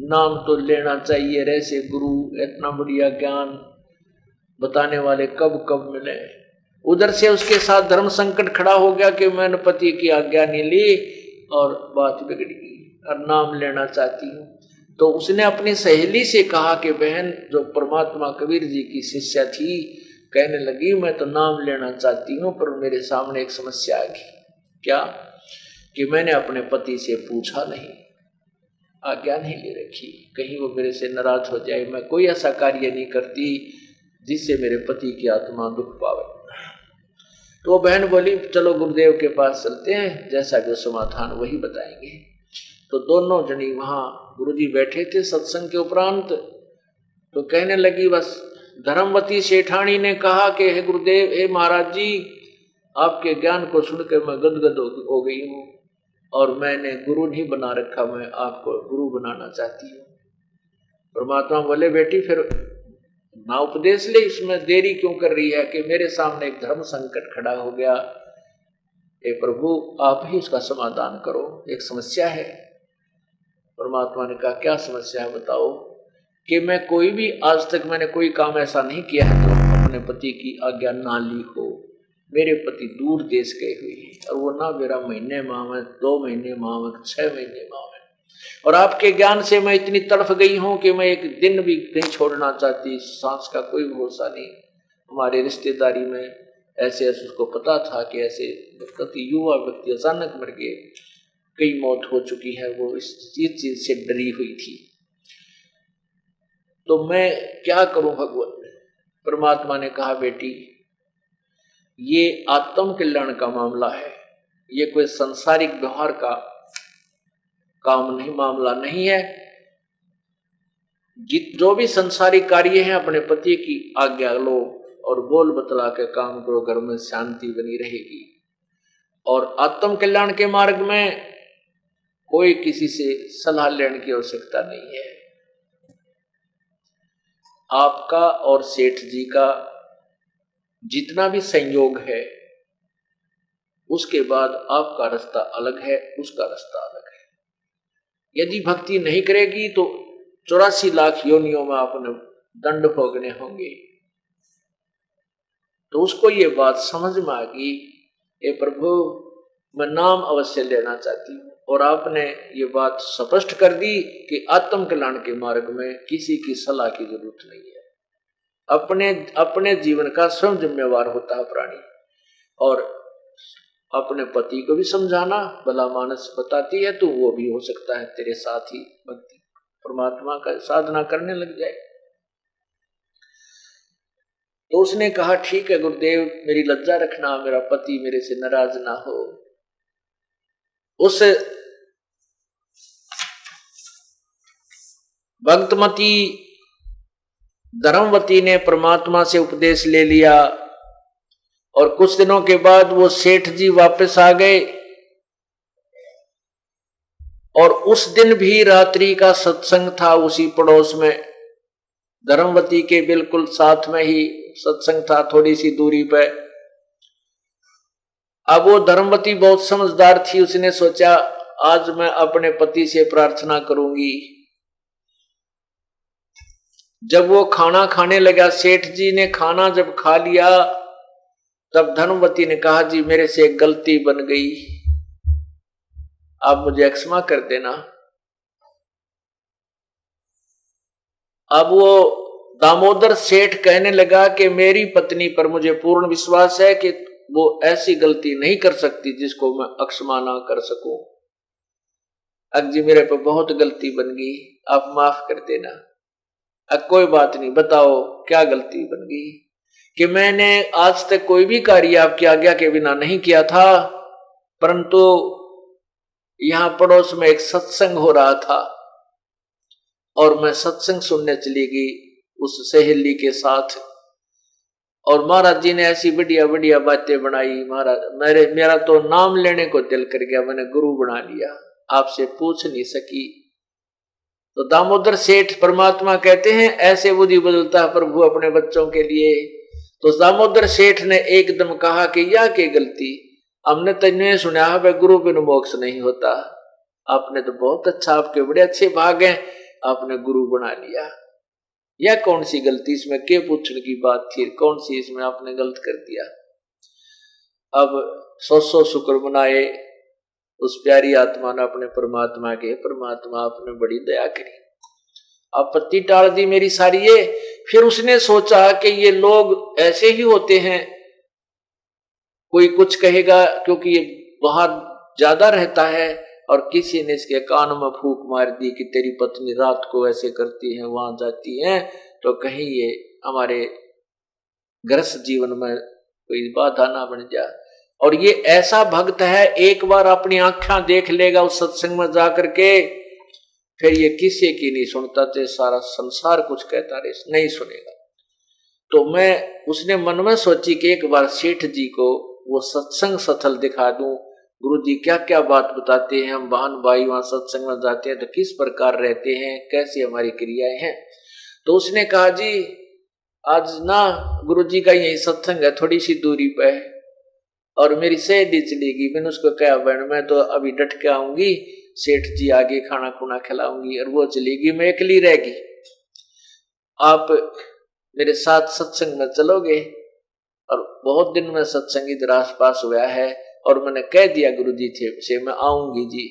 नाम तो लेना चाहिए, ऐसे गुरु इतना बढ़िया ज्ञान बताने वाले कब कब मिले। उधर से उसके साथ धर्म संकट खड़ा हो गया कि मैंने पति की आज्ञा नहीं ली और बात बिगड़ गई और नाम लेना चाहती हूँ। तो उसने अपनी सहेली से कहा कि बहन जो परमात्मा कबीर जी की शिष्या थी, कहने लगी मैं तो नाम लेना चाहती हूँ पर मेरे सामने एक समस्या आ गई। क्या कि मैंने अपने पति से पूछा नहीं, आज्ञा नहीं ले रखी, कहीं वो मेरे से नाराज हो जाए। मैं कोई ऐसा कार्य नहीं करती जिससे मेरे पति की आत्मा दुख पावे। तो वो बहन बोली चलो गुरुदेव के पास चलते हैं, जैसा जो समाधान वही बताएंगे। तो दोनों जनी वहां गुरुजी बैठे थे सत्संग के उपरांत। तो कहने लगी बस धर्मवती सेठानी ने कहा कि हे गुरुदेव, हे महाराज जी, आपके ज्ञान को सुनकर मैं गदगद हो गई हूँ और मैंने गुरु नहीं बना रखा, मैं आपको गुरु बनाना चाहती हूँ। परमात्मा बोले बेटी फिर ना उपदेश ले, इसमें देरी क्यों कर रही है कि मेरे सामने एक धर्म संकट खड़ा हो गया। हे प्रभु आप ही उसका समाधान करो, एक समस्या है। परमात्मा ने कहा क्या समस्या है बताओ। कि मैं कोई भी आज तक मैंने कोई काम ऐसा नहीं किया है तो अपने पति की आज्ञा ना ली हो। मेरे पति दूर देश गए हुए हैं और वो ना मेरा महीने माह में, 2 महीने माह में, 6 महीने माह में, और आपके ज्ञान से मैं इतनी तड़फ गई हूं कि मैं एक दिन भी नहीं छोड़ना चाहती। सांस का कोई भरोसा नहीं। हमारे रिश्तेदारी में ऐसे उसको पता था कि ऐसे व्यक्ति, युवा व्यक्ति अचानक मर गए। कई मौत हो चुकी है, वो इस चीज से डरी हुई थी। तो मैं क्या करूं भगवान? परमात्मा ने कहा, बेटी ये आत्म कल्याण का मामला है, ये कोई संसारिक व्यवहार का काम नहीं, मामला नहीं है। जो भी संसारिक कार्य हैं अपने पति की आज्ञा लो और बोल बतला के काम करो, घर में शांति बनी रहेगी। और आत्म कल्याण के मार्ग में कोई किसी से सलाह लेने की आवश्यकता नहीं है। आपका और सेठ जी का जितना भी संयोग है, उसके बाद आपका रास्ता अलग है, उसका रास्ता अलग है। यदि भक्ति नहीं करेगी तो 84 लाख योनियों में आपने दंड भोगने होंगे। तो उसको ये बात समझ में आ गई, ये प्रभु मैं नाम अवश्य लेना चाहती हूँ। और आपने ये बात स्पष्ट कर दी कि आत्म कल्याण के मार्ग में किसी की सलाह की जरूरत नहीं है। अपने जीवन का स्वयं जिम्मेवार होता है प्राणी। और अपने पति को भी समझाना, भला मानस बताती है तो वो भी हो सकता है तेरे साथ ही भक्ति परमात्मा का साधना करने लग जाए। तो उसने कहा, ठीक है गुरुदेव, मेरी लज्जा रखना, मेरा पति मेरे से नाराज ना हो। उस भक्तमती धर्मवती ने परमात्मा से उपदेश ले लिया और कुछ दिनों के बाद वो सेठ जी वापस आ गए। और उस दिन भी रात्रि का सत्संग था उसी पड़ोस में, धर्मवती के बिल्कुल साथ में ही सत्संग था, थोड़ी सी दूरी पे। अब वो धर्मवती बहुत समझदार थी, उसने सोचा आज मैं अपने पति से प्रार्थना करूंगी। जब वो खाना खाने लगा, सेठ जी ने खाना जब खा लिया, तब धर्मवती ने कहा, जी मेरे से एक गलती बन गई, आप मुझे क्षमा कर देना। अब वो दामोदर सेठ कहने लगा कि मेरी पत्नी पर मुझे पूर्ण विश्वास है कि वो ऐसी गलती नहीं कर सकती जिसको मैं क्षमा ना कर सकूं। अब जी मेरे पर बहुत गलती बन गई, आप माफ कर देना। अब कोई बात नहीं, बताओ क्या गलती बन गई? कि मैंने आज तक कोई भी कार्य आपकी आज्ञा के बिना नहीं किया था, परंतु यहां पड़ोस में एक सत्संग हो रहा था और मैं सत्संग सुनने चली गई उस सहेली के साथ, और महाराज जी ने ऐसी बढ़िया बढ़िया बातें बनाई। महाराज मेरा तो नाम लेने को दिल कर गया, मैंने गुरु बना लिया, आपसे पूछ नहीं सकी। तो दामोदर सेठ परमात्मा कहते हैं ऐसे बुद्धि बदलता है प्रभु अपने बच्चों के लिए। तो दामोदर सेठ ने एकदम कहा कि यह क्या गलती, हमने तो नहीं सुना है गुरु बिन मोक्ष नहीं होता। आपने तो बहुत अच्छा, आपके बड़े अच्छे भाग हैं, आपने गुरु बना लिया। यह कौन सी गलती, इसमें क्या पूछने की बात थी, कौन सी इसमें आपने गलत कर दिया। अब 100 शुक्र मनाए उस प्यारी आत्मा ने अपने परमात्मा के, परमात्मा आपने बड़ी दया करी, आपत्ति टाल दी मेरी सारी। ये फिर उसने सोचा कि ये लोग ऐसे ही होते हैं, कोई कुछ कहेगा क्योंकि ये बाहर ज्यादा रहता है, और किसी ने इसके कान में फूंक मार दी कि तेरी पत्नी रात को ऐसे करती है, वहां जाती है, तो कहीं ये हमारे गृहस्थ जीवन में कोई बाधा ना बन जाए। और ये ऐसा भक्त है, एक बार अपनी आंखें देख लेगा उस सत्संग में जाकर के, फिर ये किसी की नहीं सुनता, तो सारा संसार कुछ कहता रहे, नहीं सुनेगा। तो उसने मन में सोची कि एक बार सेठ जी को वो सत्संग स्थल दिखा दूं, गुरु जी क्या क्या बात बताते हैं, हम बहन भाई वहां सत्संग में जाते हैं तो किस प्रकार रहते हैं, कैसी हमारी क्रियाएं हैं। तो उसने कहा, जी आज ना गुरु जी का यही सत्संग है, थोड़ी सी दूरी पे है, और मेरी सहेली चलेगी। मैंने उसको कहा, बहन मैं तो अभी डट के आऊंगी, सेठ जी आगे खाना खुना खिलाऊंगी, और वो चलेगी, मैं अकेली रहेगी, आप मेरे साथ सत्संग में चलोगे। और बहुत दिन में सत्संग इधर आस पास हुआ है, और मैंने कह दिया गुरु जी से मैं आऊंगी जी,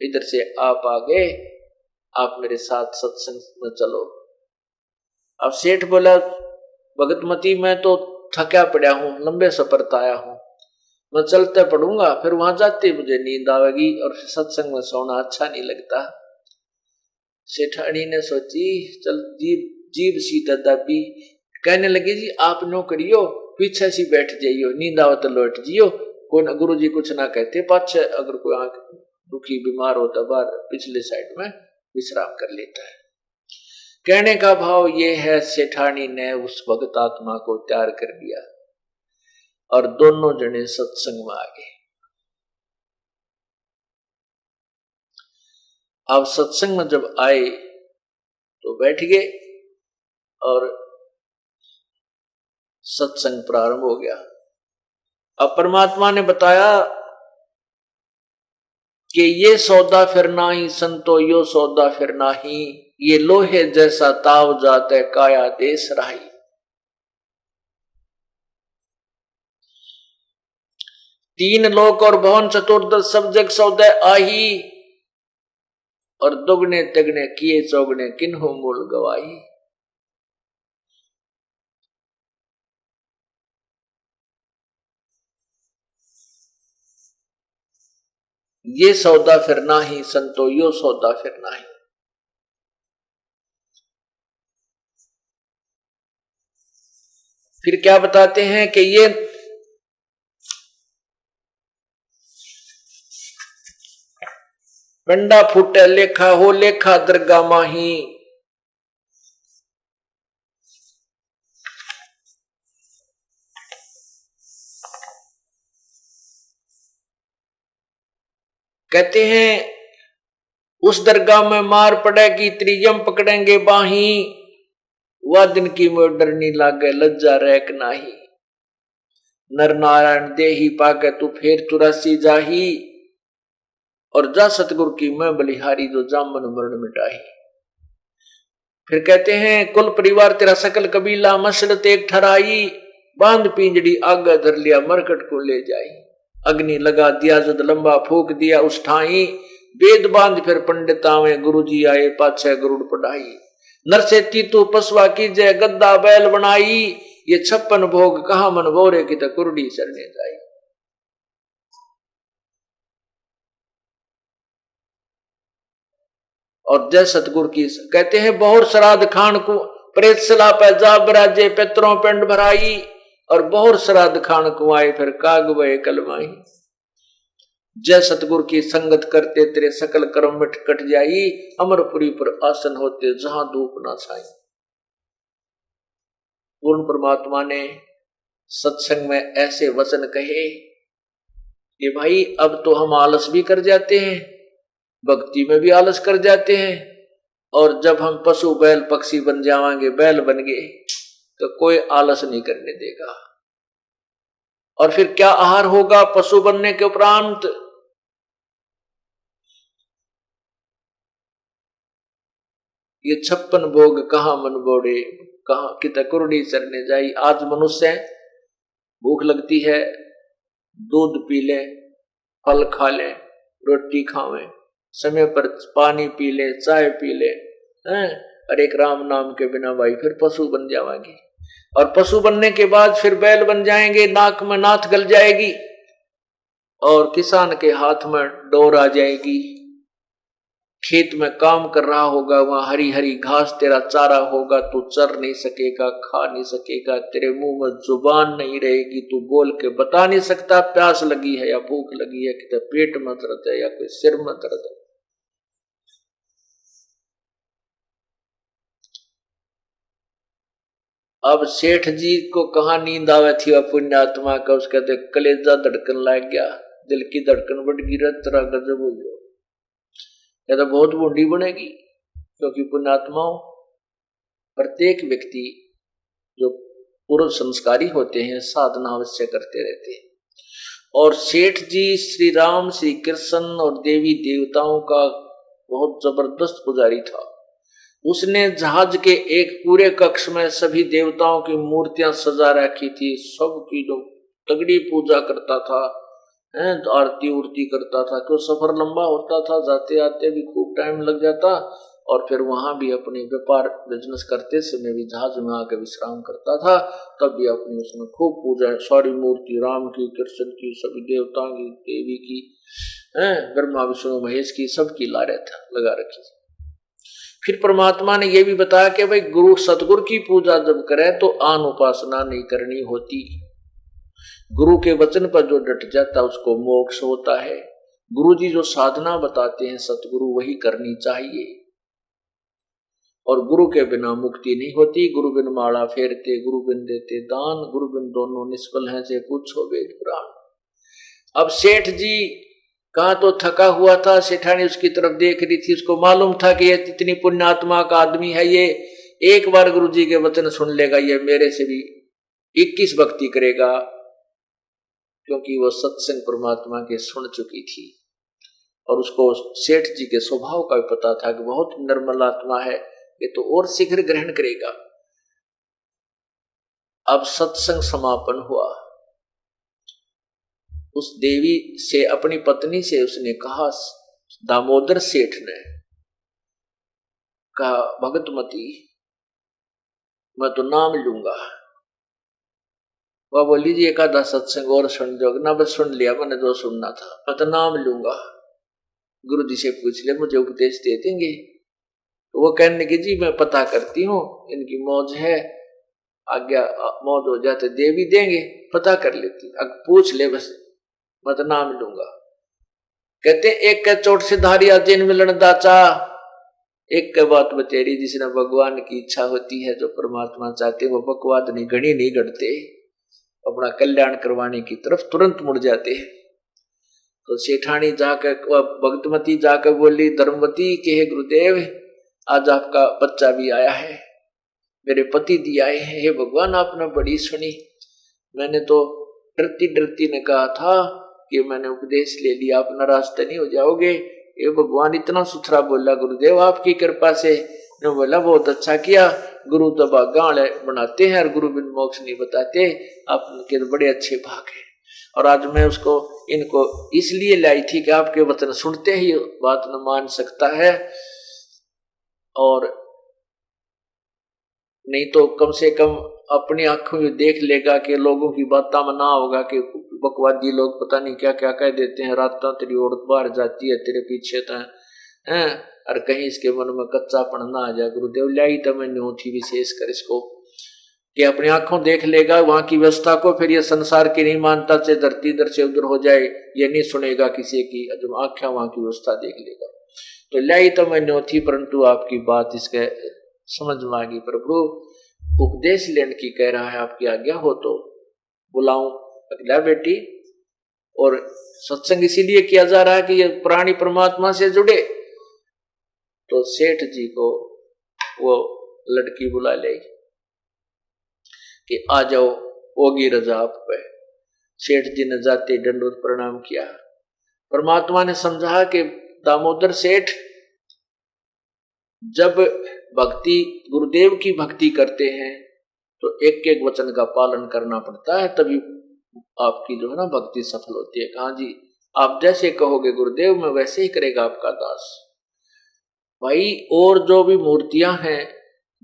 इधर से आप आ गए, आप मेरे साथ सत्संग में चलो। अब सेठ बोला, भगतमती मैं तो थका पड़ा हूं, लंबे सफर से आया हूं, मैं चलते पढ़ूंगा, फिर वहां जाते मुझे नींद आवेगी और सत्संग में सोना अच्छा नहीं लगता। सेठानी ने सोची, चल जीभ सीधा दाबी, कहने लगी जी आप नो करियो, पीछे सी बैठ जाइयो, नींद आवे तो लौट जियो, कोई गुरु जी कुछ ना कहते, पाछे अगर कोई आंख दुखी बीमार होता बाहर पिछले साइड में विश्राम कर लेता है। कहने का भाव ये है, सेठानी ने उस भगत आत्मा को तैयार कर दिया और दोनों जने सत्संग में आ गए। अब सत्संग में जब आए तो बैठ गए और सत्संग प्रारंभ हो गया। अब परमात्मा ने बताया कि ये सौदा फिर नाही संतो यो सौदा फिर नाही, ये लोहे जैसा ताव जाते काया देश राही। तीन लोक और भवन चतुर्दश सब जग सौदे आही, और दुगने तिगने किए चौगने किन्हों मूल गवाही। ये सौदा फिर नाही संतो यो सौदा फिर नाही। फिर क्या बताते हैं कि ये बंडा फूटे लेखा हो लेखा दरगा माही, कहते हैं उस दरगाह में मार पड़ेगी त्रियम पकड़ेंगे बाही, वह दिन की मोह डरनी लागे लज्जा रैक नाही। नर नारायण देही पाके तू फेर चुरासी जाही, और जा सतगुरु की मैं बलिहारी जो जामन मरण मिटाही। फिर कहते हैं कुल परिवार तेरा सकल कबीला मसरत एक ठहराई, बांध पिंजड़ी आगे धर लिया मरकट को ले जाई। अग्नि लगा दिया जद लंबा फूक दिया उस ठाई, वेद बांध फिर पंडितावे गुरु जी आए पाछे गरुड़ पढ़ाई। नर से तीतू पसवा की जय गद्दा बैल बनाई, ये 56 भोग कहा मन बोरे की तो कुरडी सरने जाई। और जय सतगुरु की कहते हैं बहुत श्राद्ध खान को प्रेत सला पे जा बराजे पितरों पिंड भराई, और बहुत श्राद्ध खान को आए फिर काग वे कलमाई। जय सतगुरु की संगत करते तेरे सकल कर्म मिट कट जाई, अमरपुरी पर आसन होते जहां धूप ना छाई। पूर्ण परमात्मा ने सत्संग में ऐसे वचन कहे कि भाई अब तो हम आलस भी कर जाते हैं, भक्ति में भी आलस कर जाते हैं, और जब हम पशु बैल पक्षी बन जाएंगे, बैल बन गए, तो कोई आलस नहीं करने देगा। और फिर क्या आहार होगा पशु बनने के उपरांत? ये 56 भोग कहां मन बोड़े, कहां कित कुरडी चरने जाई। आज मनुष्य भूख लगती है, दूध पी ले, फल खा ले, रोटी खावे, समय पर पानी पी ले, चाय पी ले, और एक राम नाम के बिना भाई फिर पशु बन जाएंगे। और पशु बनने के बाद फिर बैल बन जाएंगे, नाक में नाथ गल जाएगी, और किसान के हाथ में डोर आ जाएगी। खेत में काम कर रहा होगा, वहां हरी हरी घास तेरा चारा होगा, तू चर नहीं सकेगा, खा नहीं सकेगा, तेरे मुंह में जुबान नहीं रहेगी, तू बोल के बता नहीं सकता प्यास लगी है या भूख लगी है, कि पेट में दर्द है या कोई सिर में दर्द है। अब सेठ जी को कहा नींद आवे थी वह पुण्यात्मा का, उसके कहते कलेजा धड़कन लग गया, दिल की धड़कन बढ़ गई, तरह गजब हो गया, कहता बहुत बूढ़ी बनेगी। क्योंकि पुण्यात्माओं प्रत्येक व्यक्ति जो पूर्व संस्कारी होते हैं साधना अवश्य करते रहते हैं, और सेठ जी श्री राम श्री कृष्ण और देवी देवताओं का बहुत जबरदस्त पुजारी था। उसने जहाज के एक पूरे कक्ष में सभी देवताओं की मूर्तियां सजा रखी थी, सबकी जो तगड़ी पूजा करता था, आरती उरती करता था, क्यों सफर लंबा होता था, जाते आते भी खूब टाइम लग जाता, और फिर वहां भी अपने व्यापार बिजनेस करते समय भी जहाज में आकर विश्राम करता था। तब भी अपनी उसमें खूब पूजा, सारी मूर्ति राम की, कृष्ण की, सभी देवताओं की, देवी की, ब्रह्मा विष्णु महेश की, सबकी लगा रखी। फिर परमात्मा ने यह भी बताया कि भाई गुरु सतगुरु की पूजा जब करें तो आन उपासना नहीं करनी होती। गुरु के वचन पर जो डट जाता है उसको मोक्ष होता है। गुरु जी जो साधना बताते हैं सतगुरु वही करनी चाहिए, और गुरु के बिना मुक्ति नहीं होती। गुरु बिन माला फेरते, गुरु बिन देते दान, गुरु बिन दोनों निष्फल हैं से पूछो वेद पुराण। अब सेठ जी कहाँ तो थका हुआ था, सेठानी उसकी तरफ देख रही थी, उसको मालूम था कि ये इतनी पुण्यात्मा का आदमी है, ये एक बार गुरु जी के वचन सुन लेगा, ये मेरे से भी 21 भक्ति करेगा, क्योंकि वो सत्संग परमात्मा के सुन चुकी थी। और उसको सेठ जी के स्वभाव का भी पता था कि बहुत निर्मल आत्मा है, ये तो और शीघ्र ग्रहण करेगा। अब सत्संग समापन हुआ। उस देवी से, अपनी पत्नी से उसने कहा, दामोदर सेठ ने कहा, भगतमती मैं तो नाम लूंगा। वह बोली जी एक आधा सत्संग और सुन जोग ना, बस सुन लिया मैंने जो सुनना था, मैं तो नाम लूंगा। गुरु जी से पूछ ले मुझे उपदेश दे देंगे। तो वो कहने लगी जी मैं पता करती हूँ, इनकी मौज है, आज्ञा मौज हो जाते दे भी देंगे, पता कर लेती, अब पूछ ले बस, मैं तो नाम लूंगा। कहते एक के चोट से धारिया जिन मिलन दाचा, एक के बात बतेरी, जिसने भगवान की इच्छा होती है, जो परमात्मा चाहते वो बकवाद नहीं, घड़ी नहीं घड़ते, अपना कल्याण करवाने की तरफ तुरंत मुड़ जाते हैं। तो सेठानी जाकर, भगतमती जाकर बोली धर्मवती के हे गुरुदेव आज आपका बच्चा भी आया है, मेरे पति दी आए हैं, हे भगवान आपने बड़ी सुनी। मैंने तो डरती डरती ने कहा था कि मैंने उपदेश ले लिया, आप नाराज तो नहीं हो जाओगे। ये भगवान इतना सुथरा बोला गुरुदेव आपकी कृपा से। ने बोला बहुत अच्छा किया, गुरु तो भाग्य बनाते हैं और गुरु बिन मोक्ष नहीं बताते, आपके बड़े अच्छे भाग हैं। और आज मैं उसको इनको इसलिए लाई थी कि आपके वचन सुनते ही बात न मान सकता है, और नहीं तो कम से कम अपनी आंखों में देख लेगा कि लोगों की बातों में ना होगा कि बकवादी लोग पता नहीं क्या क्या कह देते हैं, रात तेरी औरत बाहर जाती है तेरे पीछे हैं, और कहीं इसके मन में कच्चापन ना आ जाए। गुरुदेव लाई तो मैं न्यू थी विशेष कर इसको कि अपनी आंखों देख लेगा वहां की व्यवस्था को, फिर ये संसार की नहीं मानता से धरती इधर से उधर हो जाए, ये नहीं सुनेगा किसी की, जब आंखें वहां की व्यवस्था देख लेगा। तो लाई तो मैं न्यू थी, परंतु आपकी बात इसके समझ में आ गई। प्रभु उपदेश लेने की कह रहा है, आपकी आज्ञा हो तो बुलाऊं अगला बेटी। और सत्संग इसीलिए किया जा रहा है कि ये प्राणी परमात्मा से जुड़े। तो सेठ जी को वो लड़की बुला ले कि आ जाओ, होगी रजा आप पे। सेठ जी ने जाते दंडवत प्रणाम किया। परमात्मा ने समझा कि दामोदर सेठ जब भक्ति गुरुदेव की भक्ति करते हैं तो एक एक वचन का पालन करना पड़ता है, तभी आपकी जो है ना भक्ति सफल होती है। कहा जी आप जैसे कहोगे गुरुदेव मैं वैसे ही करेगा आपका दास। भाई और जो भी मूर्तियां हैं,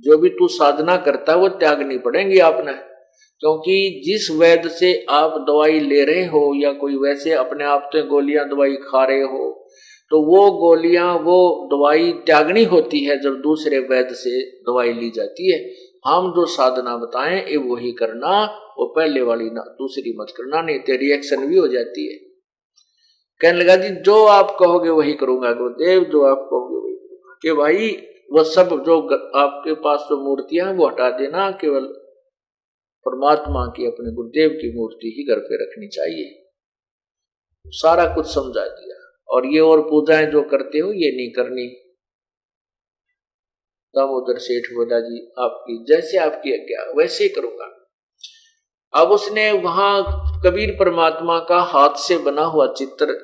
जो भी तू साधना करता है वो त्यागनी पड़ेंगी आपने, क्योंकि जिस वैद्य से आप दवाई ले रहे हो या कोई वैसे अपने आप से गोलियां दवाई खा रहे हो, तो वो गोलियां वो दवाई त्यागनी होती है जब दूसरे वैद्य से दवाई ली जाती है। हम जो साधना बताएं ये वही करना, वो पहले वाली ना, दूसरी मत करना, नहीं तो रिएक्शन भी हो जाती है। कहने लगा जी जो आप कहोगे वही करूंगा गुरुदेव, जो आप कहोगे वही करूंगा। कि भाई वो सब जो आपके पास जो मूर्तियां हैं वो हटा देना, केवल परमात्मा की अपने गुरुदेव की मूर्ति ही घर पे रखनी चाहिए। सारा कुछ समझा दिया। और ये और पूजाएं जो करते हो ये नहीं करनी। दामोदर सेठ बोला जी आपकी जैसे आपकी आज्ञा वैसे ही करूंगा। अब उसने वहां कबीर परमात्मा का हाथ से बना हुआ चित्र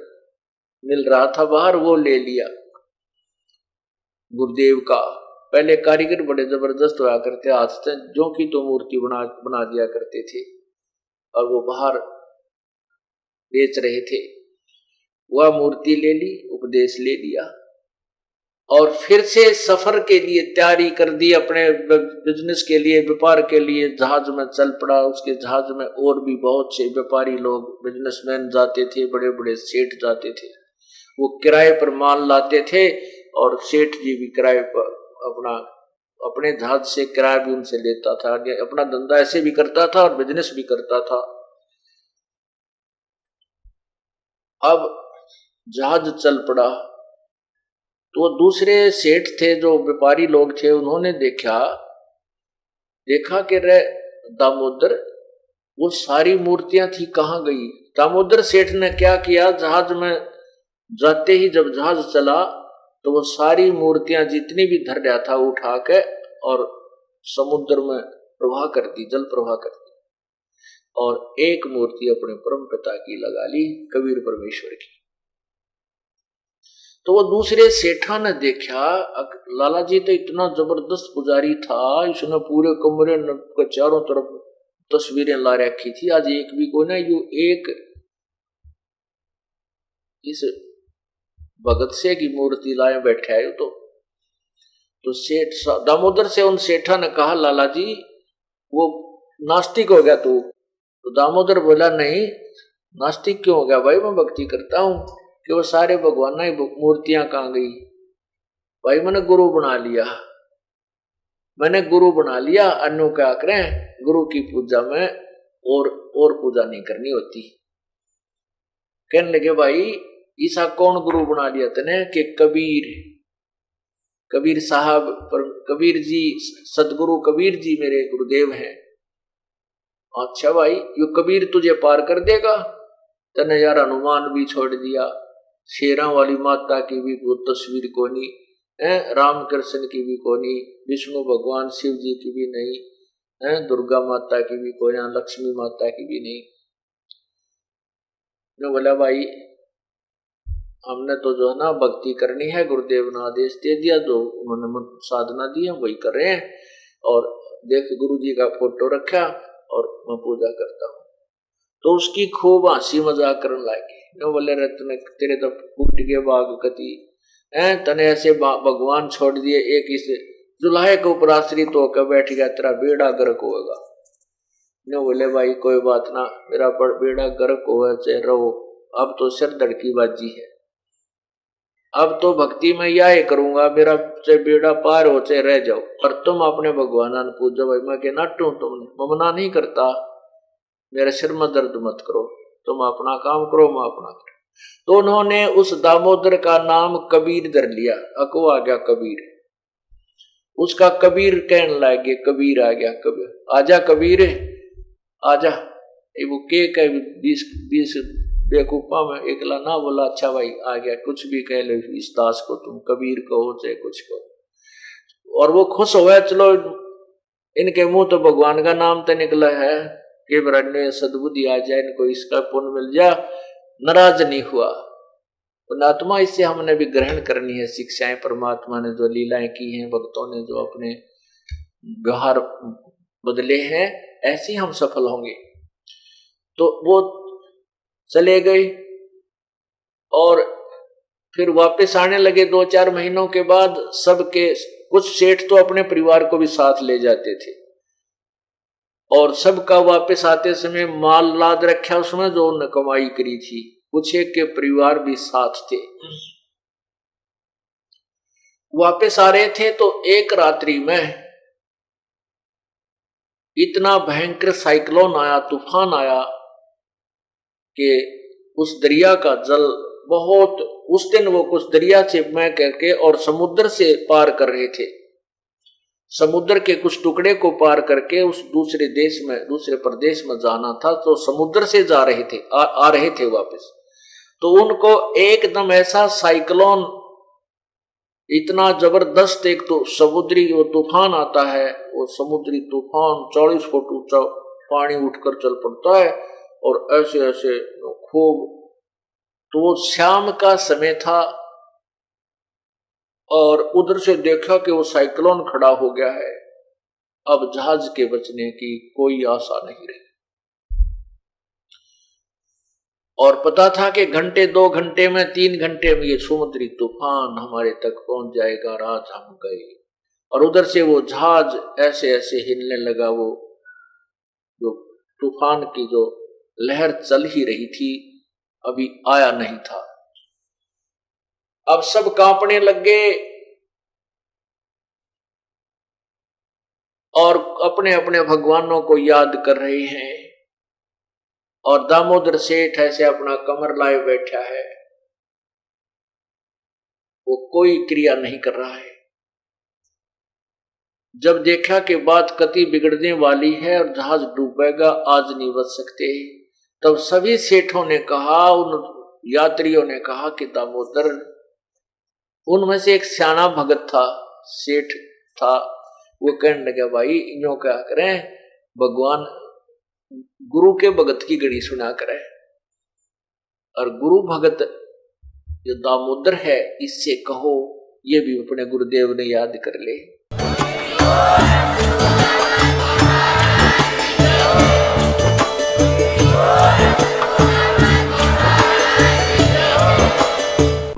मिल रहा था बाहर, वो ले लिया गुरुदेव का। पहले कारीगर बड़े जबरदस्त हुआ करते, हाथ से जो की तो मूर्ति बना दिया करते थे और वो बाहर बेच रहे थे। वह मूर्ति ले ली, उपदेश ले लिया। और फिर से सफर के लिए तैयारी कर दी, अपने बिजनेस के लिए, व्यापार के लिए जहाज में चल पड़ा। उसके जहाज में और भी बहुत से व्यापारी लोग, बिजनेसमैन जाते थे, बड़े बड़े सेठ जाते थे। वो किराए पर माल लाते थे और सेठ जी भी किराए पर अपने जहाज से किराया भी उनसे लेता था। आगे अपना धंधा ऐसे भी करता था और बिजनेस भी करता था। अब जहाज चल पड़ा तो दूसरे सेठ थे, जो व्यापारी लोग थे, उन्होंने देखा कि रे दामोदर, वो सारी मूर्तियां थी कहाँ गई। दामोदर सेठ ने क्या किया, जहाज में जाते ही जब जहाज चला तो वो सारी मूर्तियां जितनी भी धर रहा था उठा के और समुद्र में प्रवाह कर दी, जल प्रवाह कर दी, और एक मूर्ति अपने परम पिता की लगा ली, कबीर परमेश्वर की। तो वो दूसरे सेठा ने देखा, लाला जी तो इतना जबरदस्त पुजारी था, इसने पूरे कमरे के चारों तरफ तस्वीरें ला रखी थी, आज एक भी कोई ना, यू एक इस भगत से की मूर्ति लाए बैठे है। तो सेठ दामोदर से उन सेठा ने कहा, लाला जी वो नास्तिक हो गया तू। तो दामोदर बोला, नहीं नास्तिक क्यों हो गया भाई, मैं भक्ति करता हूं। कि वो सारे भगवान की मूर्तियां कहाँ गई भाई, मैंने गुरु बना लिया। अन्यों क्या करें, गुरु की पूजा में और पूजा नहीं करनी होती। कहने लगे, भाई ईसा कौन गुरु बना लिया तने? कि कबीर साहब, कबीर जी, सदगुरु कबीर जी मेरे गुरुदेव हैं। अच्छा भाई, यो कबीर तुझे पार कर देगा? तने यार हनुमान भी छोड़ दिया, शेरा वाली माता की भी वो तस्वीर कोनी, राम कृष्ण की भी कोनी, विष्णु भगवान शिव जी की भी नहीं, दुर्गा माता की भी कोई, लक्ष्मी माता की भी नहीं। ने बोला, भाई हमने तो जो है ना भक्ति करनी है, गुरुदेव ने आदेश दे दिया, जो उन्होंने साधना दी है वही कर रहे हैं। और देख गुरु जी का फोटो रखा और मैं पूजा करता हूँ। तो उसकी खूब हंसी मजाक करने लगे। बोले, रत्न तेरे तो फूट गए बाग कति, तने ऐसे भगवान छोड़ दिए, एक इस जुलाहे के ऊपर आश्रित होकर बैठ गया, तेरा बेड़ा गर्क होगा। ने बोले, भाई कोई बात ना, मेरा बेड़ा गर्क होगा चाहे रहो, अब तो सिर धड़की बाजी है, अब तो भक्ति में यह करूंगा, मेरा चाहे बेड़ा पार हो चाहे रह जाओ, पर तुम अपने भगवान पूजो। भाई मैं कहना तुमने ममना नहीं करता, मेरे सिर में दर्द मत करो, तुम अपना काम करो, मैं अपना करो। तो उन्होंने उस दामोदर का नाम कबीर धर लिया। अको आ गया कबीर, उसका कबीर कहने लगे, कबीर आ गया, कबीर आजा, कबीर आजा। वो के 20 बेकूफा में एकला ना बोला, अच्छा भाई आ गया, कुछ भी कह लो इस दास को, तुम कबीर कहो चाहे कुछ कहो। और वो खुश हुआ, चलो इनके मुंह तो भगवान का नाम तो निकला है, कि ब्रह्म सद्बुद्धि आ जाए, इनको इसका पुण्य मिल जा, नाराज नहीं हुआ। पुण्यात्मा इससे हमने भी ग्रहण करनी है शिक्षाएं, परमात्मा ने जो लीलाएं की हैं, भक्तों ने जो अपने व्यवहार बदले हैं, ऐसे हम सफल होंगे। तो वो चले गए और फिर वापस आने लगे 2-4 महीनों के बाद। सबके कुछ सेठ तो अपने परिवार को भी साथ ले जाते थे, और सबका वापस आते समय माल लाद रखा उसमें जो उन्होंने कमाई करी थी, कुछ एक के परिवार भी साथ थे। वापस आ रहे थे तो एक रात्रि में इतना भयंकर साइक्लोन आया, तूफान आया कि उस दरिया का जल बहुत, उस दिन वो कुछ दरिया से मैं करके और समुद्र से पार कर रहे थे, समुद्र के कुछ टुकड़े को पार करके उस दूसरे देश में, दूसरे प्रदेश में जाना था। तो समुद्र से जा रहे थे, आ रहे थे वापस। तो उनको एकदम ऐसा साइक्लोन, इतना जबरदस्त, एक तो समुद्री वो तूफान आता है, वो समुद्री तूफान 40 फुट ऊंचा पानी उठकर चल पड़ता है, और ऐसे ऐसे खूब। तो वो शाम का समय था और उधर से देखा कि वो साइक्लोन खड़ा हो गया है, अब जहाज के बचने की कोई आशा नहीं रही। और पता था कि घंटे 2 घंटे में 3 घंटे में ये समुद्री तूफान हमारे तक पहुंच जाएगा। और आज हम गए और उधर से वो जहाज ऐसे ऐसे हिलने लगा, वो जो तूफान की जो लहर चल ही रही थी अभी आया नहीं था। अब सब कांपने लग गए और अपने अपने भगवानों को याद कर रहे हैं। और दामोदर सेठ ऐसे अपना कमर लाए बैठा है, वो कोई क्रिया नहीं कर रहा है। जब देखा कि बात कति बिगड़ने वाली है और जहाज डूबेगा, आज नहीं बच सकते, तब सभी सेठों ने कहा, उन यात्रियों ने कहा कि दामोदर, उनमें से एक सियाना भगत था, सेठ था, वो कहने लगा भाई इन्हों क्या करें, भगवान गुरु के भगत की गणी सुना करे। और गुरु भगत जो दामोदर है, इससे कहो ये भी अपने गुरुदेव ने याद कर ले।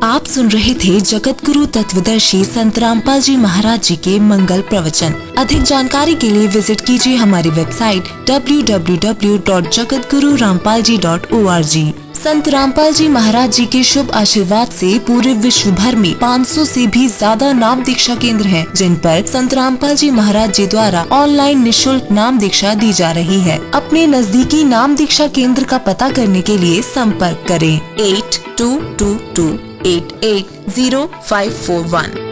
आप सुन रहे थे जगत गुरु तत्वदर्शी संत रामपाल जी महाराज जी के मंगल प्रवचन। अधिक जानकारी के लिए विजिट कीजिए हमारी वेबसाइट www.jagatgururampalji.org। संत रामपाल जी महाराज जी के शुभ आशीर्वाद से पूरे विश्व भर में 500 से भी ज्यादा नाम दीक्षा केंद्र हैं, जिन पर संत रामपाल जी महाराज जी द्वारा ऑनलाइन निशुल्क नाम दीक्षा दी जा रही है। अपने नजदीकी नाम दीक्षा केंद्र का पता करने के लिए संपर्क करें 8222880541।